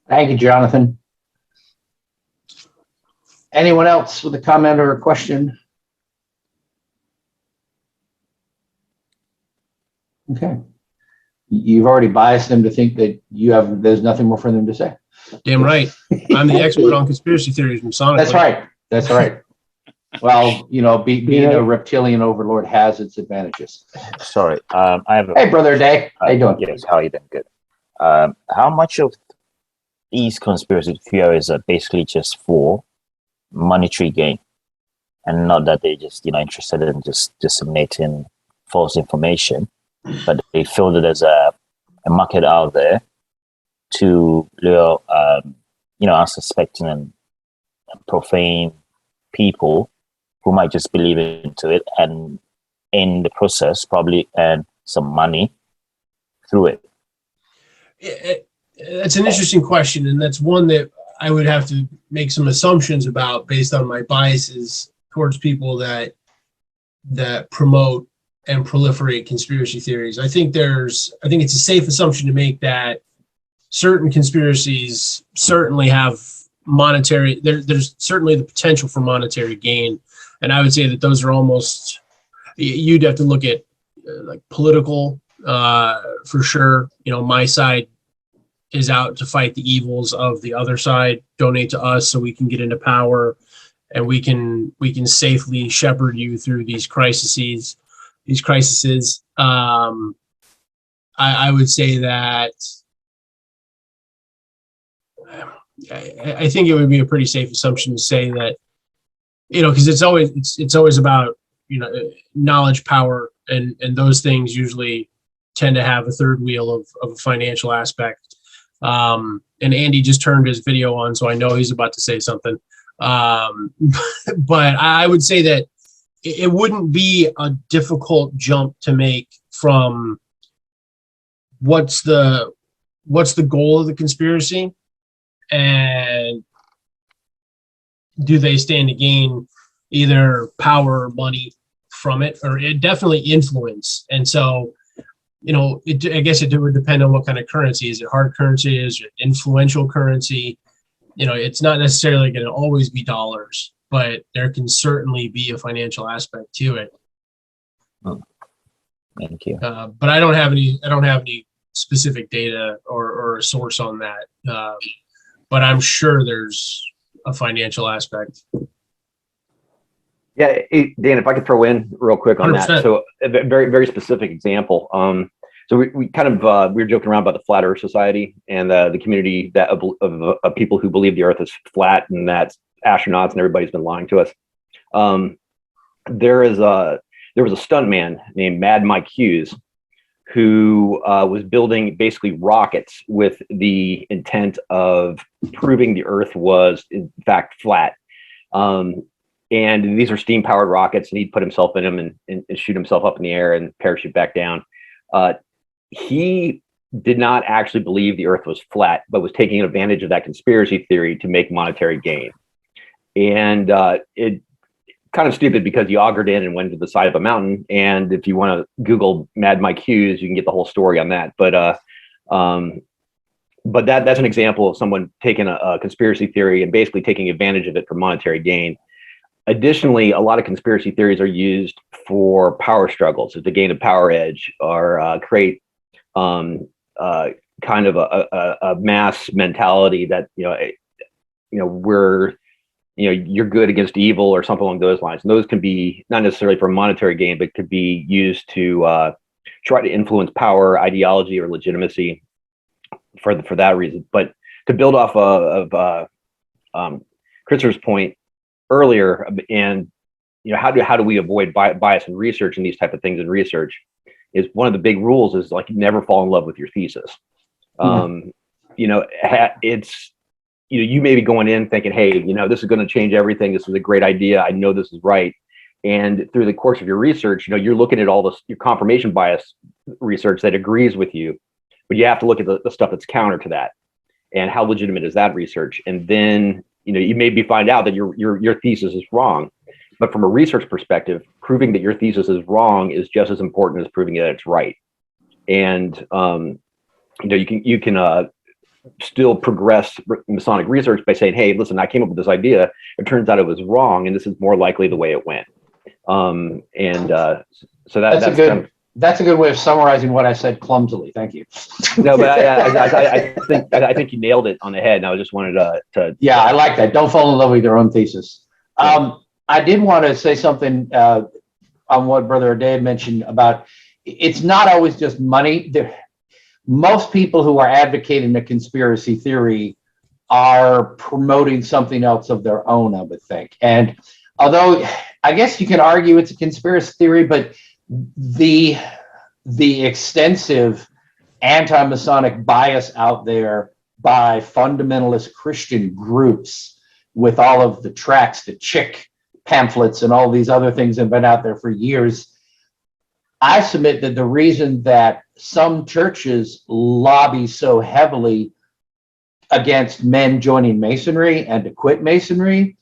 Thank you, Jonathan. Anyone else with a comment or a question? Okay. You've already biased them to think that there's nothing more for them to say. Damn right. I'm the expert on conspiracy theories masonically. That's right. That's right. Well, being a reptilian overlord has its advantages. Sorry, I have. Hey, brother Day. How you doing? Yes, how are you doing? Good. How much of these conspiracy theories are basically just for monetary gain, and not that they just interested in just disseminating false information, but they feel that there's a market out there to lure unsuspecting and profane people who might just believe into it, and in the process probably earn some money through it? That's an interesting question, and that's one that I would have to make some assumptions about based on my biases towards people that promote and proliferate conspiracy theories. I think it's a safe assumption to make that certain conspiracies certainly have monetary, there's certainly the potential for monetary gain. And I would say that those are almost, you'd have to look at like political, for sure. My side is out to fight the evils of the other side. Donate to us so we can get into power, and we can safely shepherd you through these crises. I would say that I think it would be a pretty safe assumption to say that, because it's always about knowledge, power, and those things usually tend to have a third wheel of a financial aspect. And Andy just turned his video on, so I know he's about to say something. But I would say that it wouldn't be a difficult jump to make from what's the goal of the conspiracy, and do they stand to gain either power or money from it, or it definitely influence. And so, I guess it would depend on what kind of currency. Is it hard currency? Is it influential currency? It's not necessarily going to always be dollars, but there can certainly be a financial aspect to it. Thank you. But I don't have any specific data or a source on that. But I'm sure there's a financial aspect. Yeah, Dan, if I could throw in real quick on 100%. that. So a very, very specific example. So we kind of we were joking around about the Flat Earth Society and the community that of people who believe the Earth is flat and that astronauts and everybody's been lying to us. There was a stuntman named Mad Mike Hughes who was building basically rockets with the intent of proving the Earth was in fact flat. And these are steam-powered rockets, and he'd put himself in them and shoot himself up in the air and parachute back down. He did not actually believe the Earth was flat, but was taking advantage of that conspiracy theory to make monetary gain. And it kind of stupid because he augured in and went to the side of a mountain. And if you want to Google Mad Mike Hughes, you can get the whole story on that. But but that's an example of someone taking a conspiracy theory and basically taking advantage of it for monetary gain. Additionally, a lot of conspiracy theories are used for power struggles, to gain a power edge, or create kind of a mass mentality that we're you're good against evil or something along those lines. And those can be not necessarily for monetary gain, but could be used to try to influence power, ideology, or legitimacy for that reason. But to build off of Christopher's point earlier, and how do we avoid bias in research and these type of things in research, is one of the big rules is like never fall in love with your thesis. It's you may be going in thinking, hey, this is going to change everything. This is a great idea. I know this is right. And through the course of your research, you're looking at all this your confirmation bias research that agrees with you, but you have to look at the stuff that's counter to that, and how legitimate is that research. And then you maybe find out that your thesis is wrong. But from a research perspective, proving that your thesis is wrong is just as important as proving that it's right. And you can still progress Masonic research by saying, hey, listen, I came up with this idea. It turns out it was wrong, and this is more likely the way it went. So that's a good way of summarizing what I said clumsily. Thank you. No, but I think you nailed it on the head. And I just wanted to. Yeah, I like that. Don't fall in love with your own thesis. I did want to say something on what Brother Dave mentioned about it's not always just money. Most people who are advocating a conspiracy theory are promoting something else of their own, I would think. And although I guess you can argue it's a conspiracy theory, but the extensive anti-Masonic bias out there by fundamentalist Christian groups with all of the tracts, the chick pamphlets and all these other things that have been out there for years, I submit that the reason that some churches lobby so heavily against men joining Masonry and to quit Masonry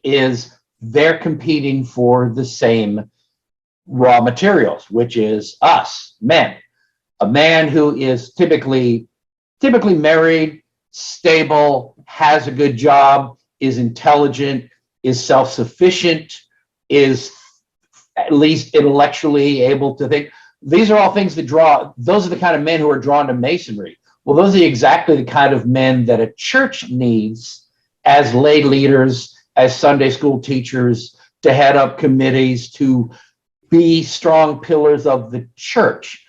is they're competing for the same raw materials, which is us, men. A man who is typically married, stable, has a good job, is intelligent, is self-sufficient, is at least intellectually able to think. These are all things that those are the kind of men who are drawn to Masonry. Well, those are exactly the kind of men that a church needs as lay leaders, as Sunday school teachers, to head up committees, to be strong pillars of the church.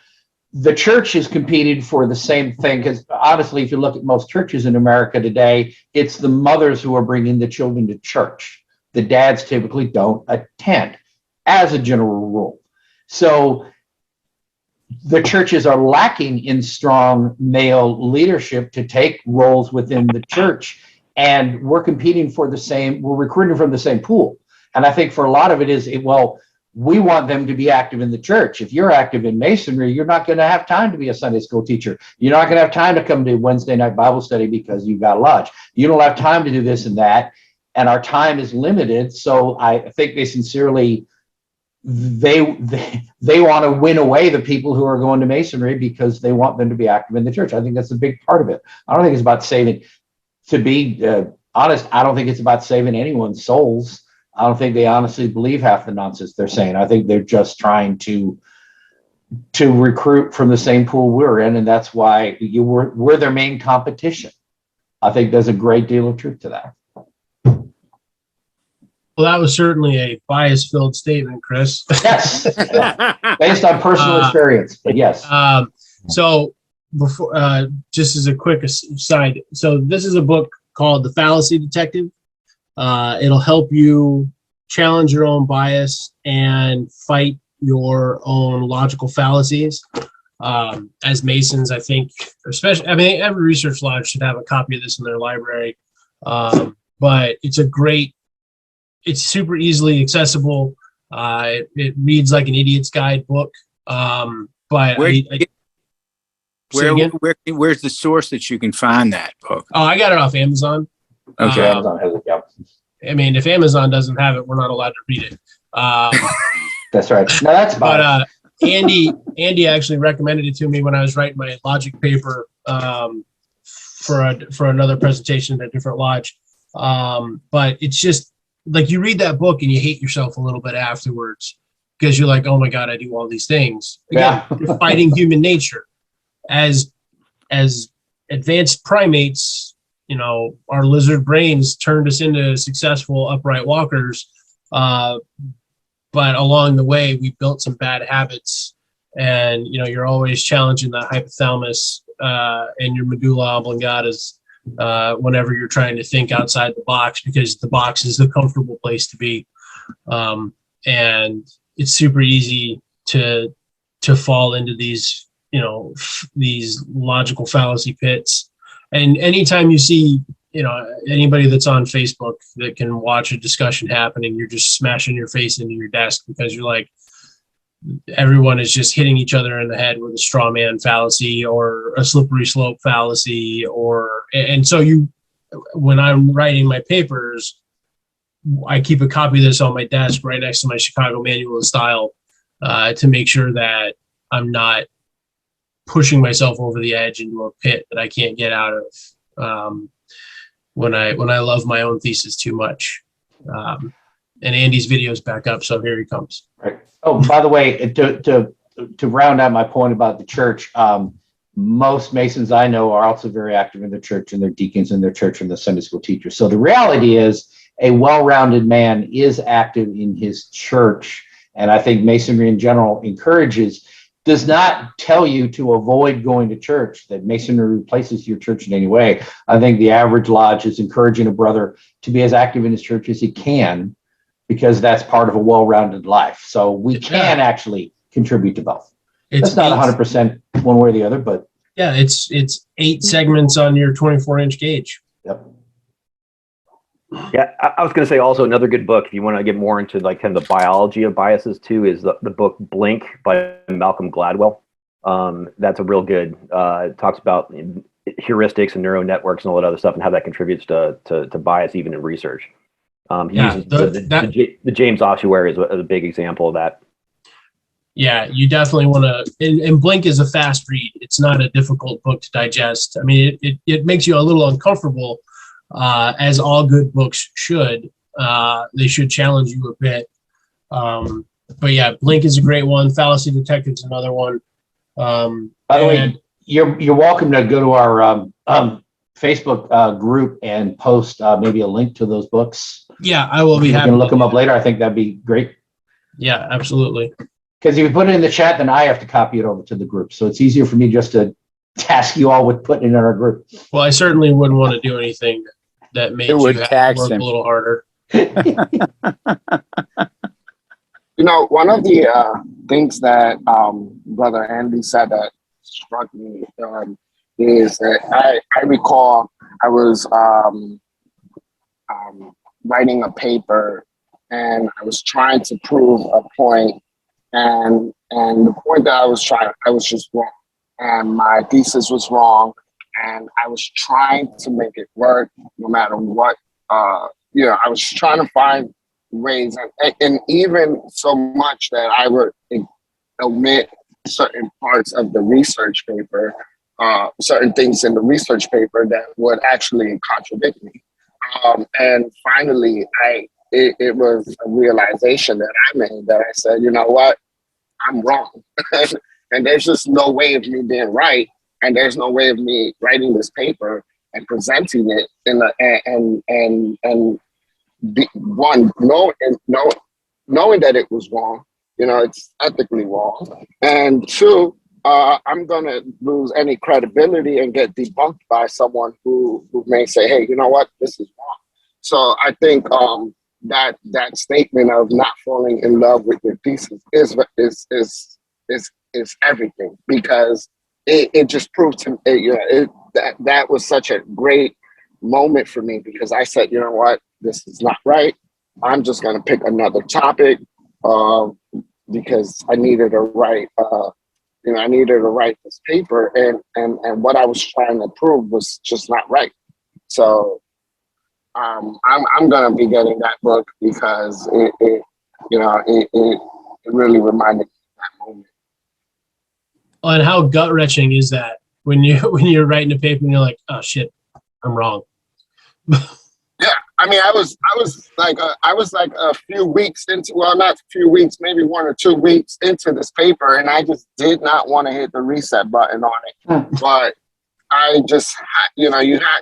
The church is competing for the same thing, because honestly, if you look at most churches in America today, it's the mothers who are bringing the children to church. The dads typically don't attend, as a general rule. So the churches are lacking in strong male leadership to take roles within the church, and we're competing for we're recruiting from the same pool. And I think for a lot of it is, we want them to be active in the church. If you're active in Masonry, you're not going to have time to be a Sunday school teacher. You're not going to have time to come to Wednesday night Bible study because you've got lodge. You don't have time to do this and that. And our time is limited. So I think they sincerely, they want to win away the people who are going to Masonry because they want them to be active in the church. I think that's a big part of it. I don't think it's about saving, to be honest, I don't think it's about saving anyone's souls. I don't think they honestly believe half the nonsense they're saying. I think they're just trying to recruit from the same pool we're in, and that's why we're their main competition. I think there's a great deal of truth to that. Well, that was certainly a bias-filled statement, Chris. Yes, based on personal experience, but yes. So before, just as a quick aside, so this is a book called The Fallacy Detective. It'll help you challenge your own bias and fight your own logical fallacies. As Masons, I think, especially, every research lodge should have a copy of this in their library. But it's super easily accessible. It reads like an idiot's guide book. But where's the source that you can find that book? Oh, I got it off Amazon. Okay. Amazon has it, yeah. If Amazon doesn't have it, we're not allowed to read it. That's right. No, that's fine. But Andy actually recommended it to me when I was writing my logic paper for another presentation at a different lodge. But it's just like you read that book and you hate yourself a little bit afterwards because you're like, oh my God, I do all these things. Again, you're fighting human nature. As advanced primates, you know, our lizard brains turned us into successful upright walkers. But along the way, we built some bad habits, and, you know, you're always challenging the hypothalamus and your medulla oblongata whenever you're trying to think outside the box, because the box is the comfortable place to be. And it's super easy to fall into these, you know, these logical fallacy pits. And anytime you see, you know, anybody that's on Facebook that can watch a discussion happening, you're just smashing your face into your desk because you're like, everyone is just hitting each other in the head with a straw man fallacy or a slippery slope fallacy. And so when I'm writing my papers, I keep a copy of this on my desk right next to my Chicago Manual of Style to make sure that I'm not pushing myself over the edge into a pit that I can't get out of. When I love my own thesis too much. And Andy's video's back up, so here he comes. Right. Oh, by the way, to round out my point about the church, most Masons I know are also very active in the church, and their deacons in their church and the Sunday school teachers. So the reality is a well-rounded man is active in his church. And I think Masonry in general does not tell you to avoid going to church, that Masonry replaces your church in any way. I think the average lodge is encouraging a brother to be as active in his church as he can, because that's part of a well-rounded life. So we can actually contribute to both. It's not 100% one way or the other, but yeah, it's 8 segments on your 24-inch gauge. Yep. Yeah, I was going to say also another good book, if you want to get more into like kind of the biology of biases too, is the book Blink by Malcolm Gladwell. That's a real good, it talks about heuristics and neural networks and all that other stuff and how that contributes to bias even in research. He uses the James ossuary is a big example of that. Yeah, you definitely want to, and Blink is a fast read. It's not a difficult book to digest. I mean, it makes you a little uncomfortable, as all good books should. They should challenge you a bit. But yeah, Blink is a great one. Fallacy Detective is another one. By the way, you're welcome to go to our Facebook group and post maybe a link to those books. Yeah, I will be You happy can look them up later. I think that'd be great. Yeah, absolutely. Because if you put it in the chat, then I have to copy it over to the group. So it's easier for me just to task you all with putting it in our group. Well, I certainly wouldn't want to do anything that made you have to work a little harder. You know, one of the things that Brother Andy said that struck me is that I recall I was writing a paper and I was trying to prove a point, and the point that I was just wrong, and my thesis was wrong, and I was trying to make it work no matter what. I was trying to find ways, and even so much that I would omit certain parts of the research paper, certain things in the research paper that would actually contradict me. And finally, it was a realization that I made that I said, you know what, I'm wrong. And there's just no way of me being right. And there's no way of me writing this paper and presenting it knowing that it was wrong, it's ethically wrong. And 2, I'm going to lose any credibility and get debunked by someone who may say, hey, you know what, this is wrong. So I think that statement of not falling in love with your thesis is everything, because it just proved to me, that was such a great moment for me, because I said, you know what, this is not right. I'm just going to pick another topic because I needed to write. I needed to write this paper, and what I was trying to prove was just not right. So I'm going to be getting that book because it really reminded me of that moment. And how gut wrenching is that? when you're writing a paper and you're like, oh shit, I'm wrong. Yeah, I mean, I was like a few weeks into, well, not a few weeks, maybe 1 or 2 weeks into this paper, and I just did not want to hit the reset button on it. But I just,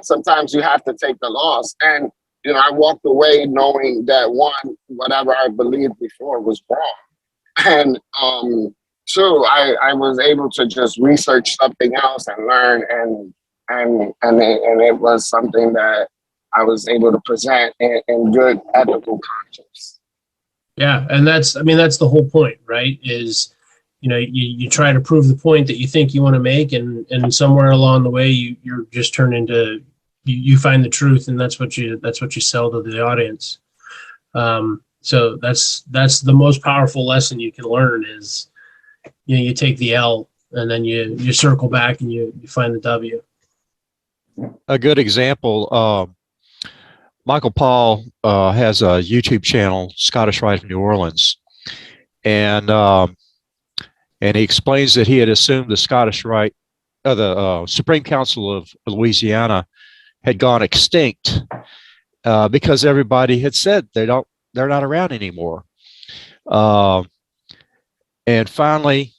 sometimes you have to take the loss, and I walked away knowing that one, whatever I believed before was wrong, and two, I was able to just research something else and learn, and it was something that I was able to present in good ethical conscience. Yeah, and that's the whole point, right? Is you try to prove the point that you think you want to make, and somewhere along the way you're just turned into you find the truth, and that's what you sell to the audience. So that's the most powerful lesson you can learn is you take the L and then you circle back and you find the W. A good example. Michael Paul has a YouTube channel, Scottish Rite of New Orleans, and he explains that he had assumed the Scottish Rite, the Supreme Council of Louisiana, had gone extinct because everybody had said they're not around anymore, and finally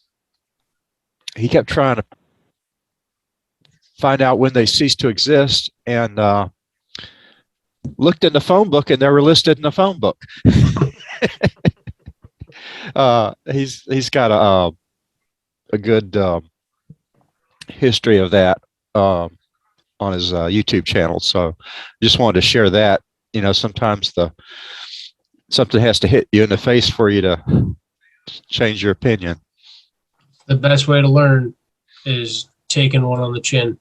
he kept trying to find out when they ceased to exist, and looked in the phone book, and they were listed in the phone book. He's got a good history of that on his YouTube channel. So just wanted to share that. Sometimes something has to hit you in the face for you to change your opinion. The best way to learn is taking one on the chin.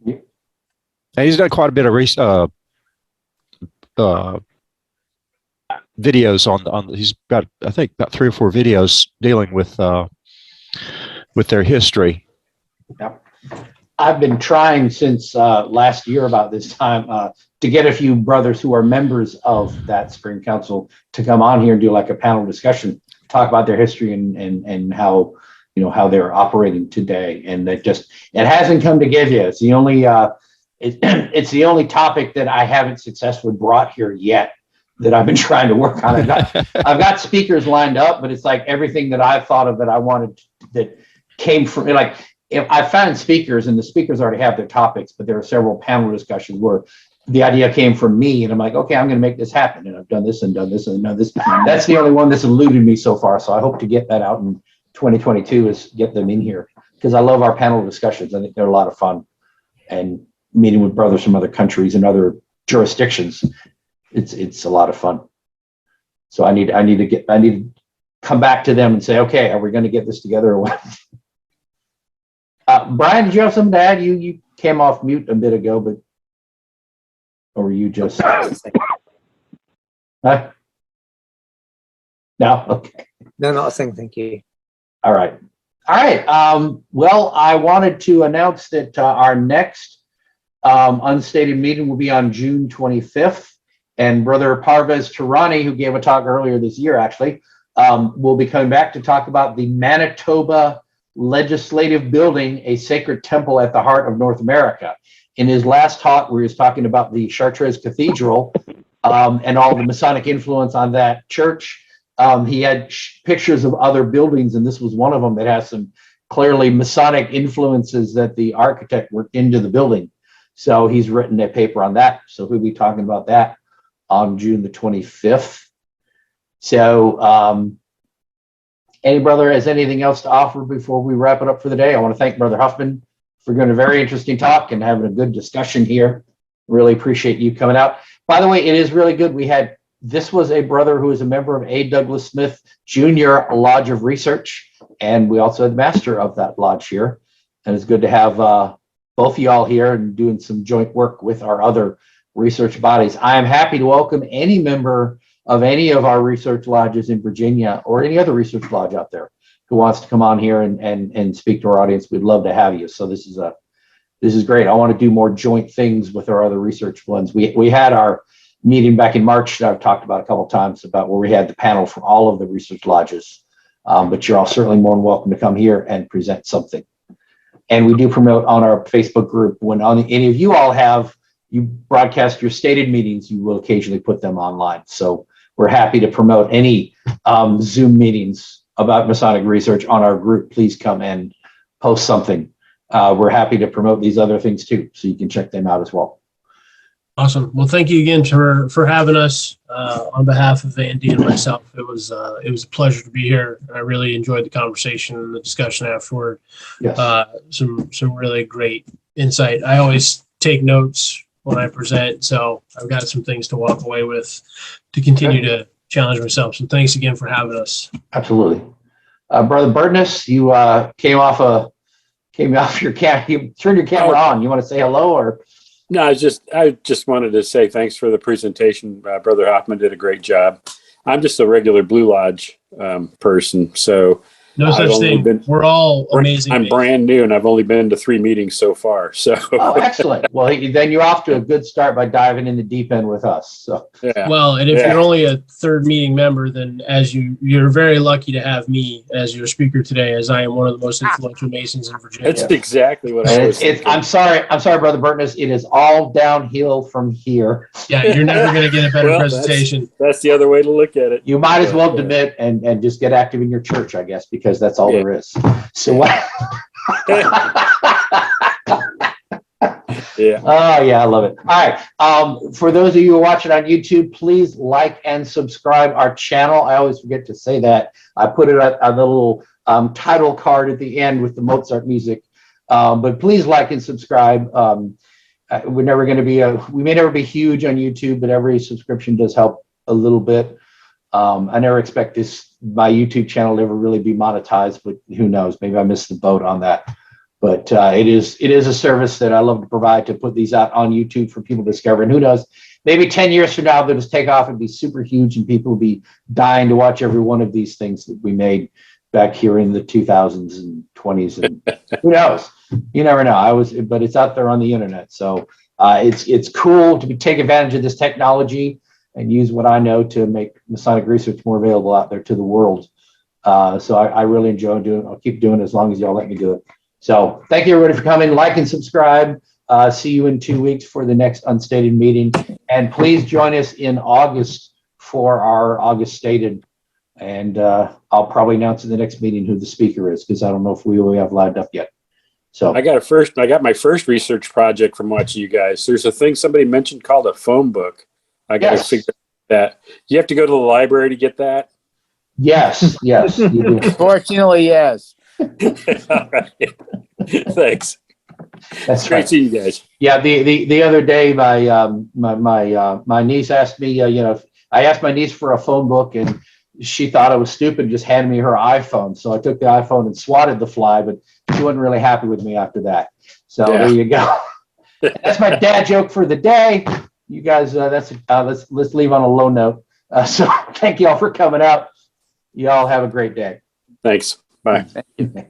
And he's done quite a bit of videos on he's got, I think, about 3 or 4 videos dealing with their history. Yep. I've been trying since last year about this time to get a few brothers who are members of that Supreme Council to come on here and do like a panel discussion, talk about their history and how how they're operating today. And it hasn't come together yet. It's the only it's the only topic that I haven't successfully brought here yet that I've been trying to work on. I've got speakers lined up, but it's like everything that I've thought of that I wanted that came from like, if I found speakers and the speakers already have their topics, but there are several panel discussions where the idea came from me and I'm like, okay, I'm going to make this happen. And I've done this and done this and done this. That's the only one that's eluded me so far. So I hope to get that out in 2022 is get them in here because I love our panel discussions. I think they're a lot of fun, and meeting with brothers from other countries and other jurisdictions. It's a lot of fun. So I need to come back to them and say, okay, are we going to get this together or what? Brian, did you have something to add? You came off mute a bit ago, but or were you just huh? No, okay. No, not a thing. Thank you. All right. Well, I wanted to announce that our next unstated meeting will be on June 25th, and Brother Parvez Tirani, who gave a talk earlier this year, actually, will be coming back to talk about the Manitoba Legislative Building, a sacred temple at the heart of North America. In his last talk, where he was talking about the Chartres Cathedral and all the Masonic influence on that church, he had pictures of other buildings, and this was one of them that has some clearly Masonic influences that the architect worked into the building. So he's written a paper on that. So we'll be talking about that on June the 25th. So any brother has anything else to offer before we wrap it up for the day? I want to thank Brother Huffman for doing a very interesting talk and having a good discussion here. Really appreciate you coming out. By the way, it is really good. This was a brother who is a member of A. Douglas Smith Jr. Lodge of Research, and we also had the master of that lodge here. And it's good to have both of y'all here and doing some joint work with our other research bodies. I am happy to welcome any member of any of our research lodges in Virginia or any other research lodge out there who wants to come on here and speak to our audience. We'd love to have you. So this is great. I want to do more joint things with our other research ones. We had our meeting back in March that I've talked about a couple of times about where we had the panel from all of the research lodges. But you're all certainly more than welcome to come here and present something. And we do promote on our Facebook group. When any of you all you broadcast your stated meetings, you will occasionally put them online. So we're happy to promote any Zoom meetings about Masonic research on our group. Please come and post something. We're happy to promote these other things too, so you can check them out as well. Awesome. Well, thank you again for having us. On behalf of Andy and myself, it was a pleasure to be here. I really enjoyed the conversation and the discussion afterward. Yes. Some really great insight. I always take notes when I present, so I've got some things to walk away with to continue to challenge myself. So thanks again for having us. Absolutely. Brother Burtness, you came off your camera. You turned your camera on. You want to say hello or? No, I just wanted to say thanks for the presentation. Brother Hoffman did a great job. I'm just a regular Blue Lodge person, so no such thing. We're all amazing. I'm brand new, and I've only been to 3 meetings so far. So excellent. Well, then you're off to a good start by diving in the deep end with us. So yeah. Well, and if you're only a third meeting member, then you're very lucky to have me as your speaker today, as I am one of the most influential Masons in Virginia. That's exactly what I was thinking. I'm sorry, Brother Burtness. It is all downhill from here. Yeah, you're never going to get a better presentation. That's the other way to look at it. You might as well demit and just get active in your church, I guess, because that's all there is. So what? Yeah. Oh yeah, I love it. All right. For those of you who are watching on YouTube, please like and subscribe our channel. I always forget to say that. I put it on the little title card at the end with the Mozart music. But please like and subscribe. We're never going to be we may never be huge on YouTube, but every subscription does help a little bit. I never expect my YouTube channel to ever really be monetized, but who knows? Maybe I missed the boat on that. But it is a service that I love to provide, to put these out on YouTube for people to discover. And who knows? Maybe 10 years from now, they'll just take off and be super huge, and people will be dying to watch every one of these things that we made back here in the 2000s and 20s. And who knows? You never know. But it's out there on the internet. So it's cool to take advantage of this technology and use what I know to make Masonic research more available out there to the world. So I really enjoy doing it. I'll keep doing it as long as y'all let me do it. So thank you everybody for coming. Like and subscribe. See you in 2 weeks for the next unstated meeting. And please join us in August for our August stated. And I'll probably announce in the next meeting who the speaker is, because I don't know if we have lined up yet. So I got my first research project from watching you guys. There's a thing somebody mentioned called a phone book. I got to figure that. You have to go to the library to get that? Yes, you do. Fortunately, yes. All right. Thanks. That's great right. seeing you guys. Yeah, the other day, my niece asked me, I asked my niece for a phone book, and she thought I was stupid and just handed me her iPhone. So I took the iPhone and swatted the fly, but she wasn't really happy with me after that. So there you go. That's my dad joke for the day. You guys, let's leave on a low note. So thank you all for coming out. You all have a great day. Thanks. Bye. Thank you.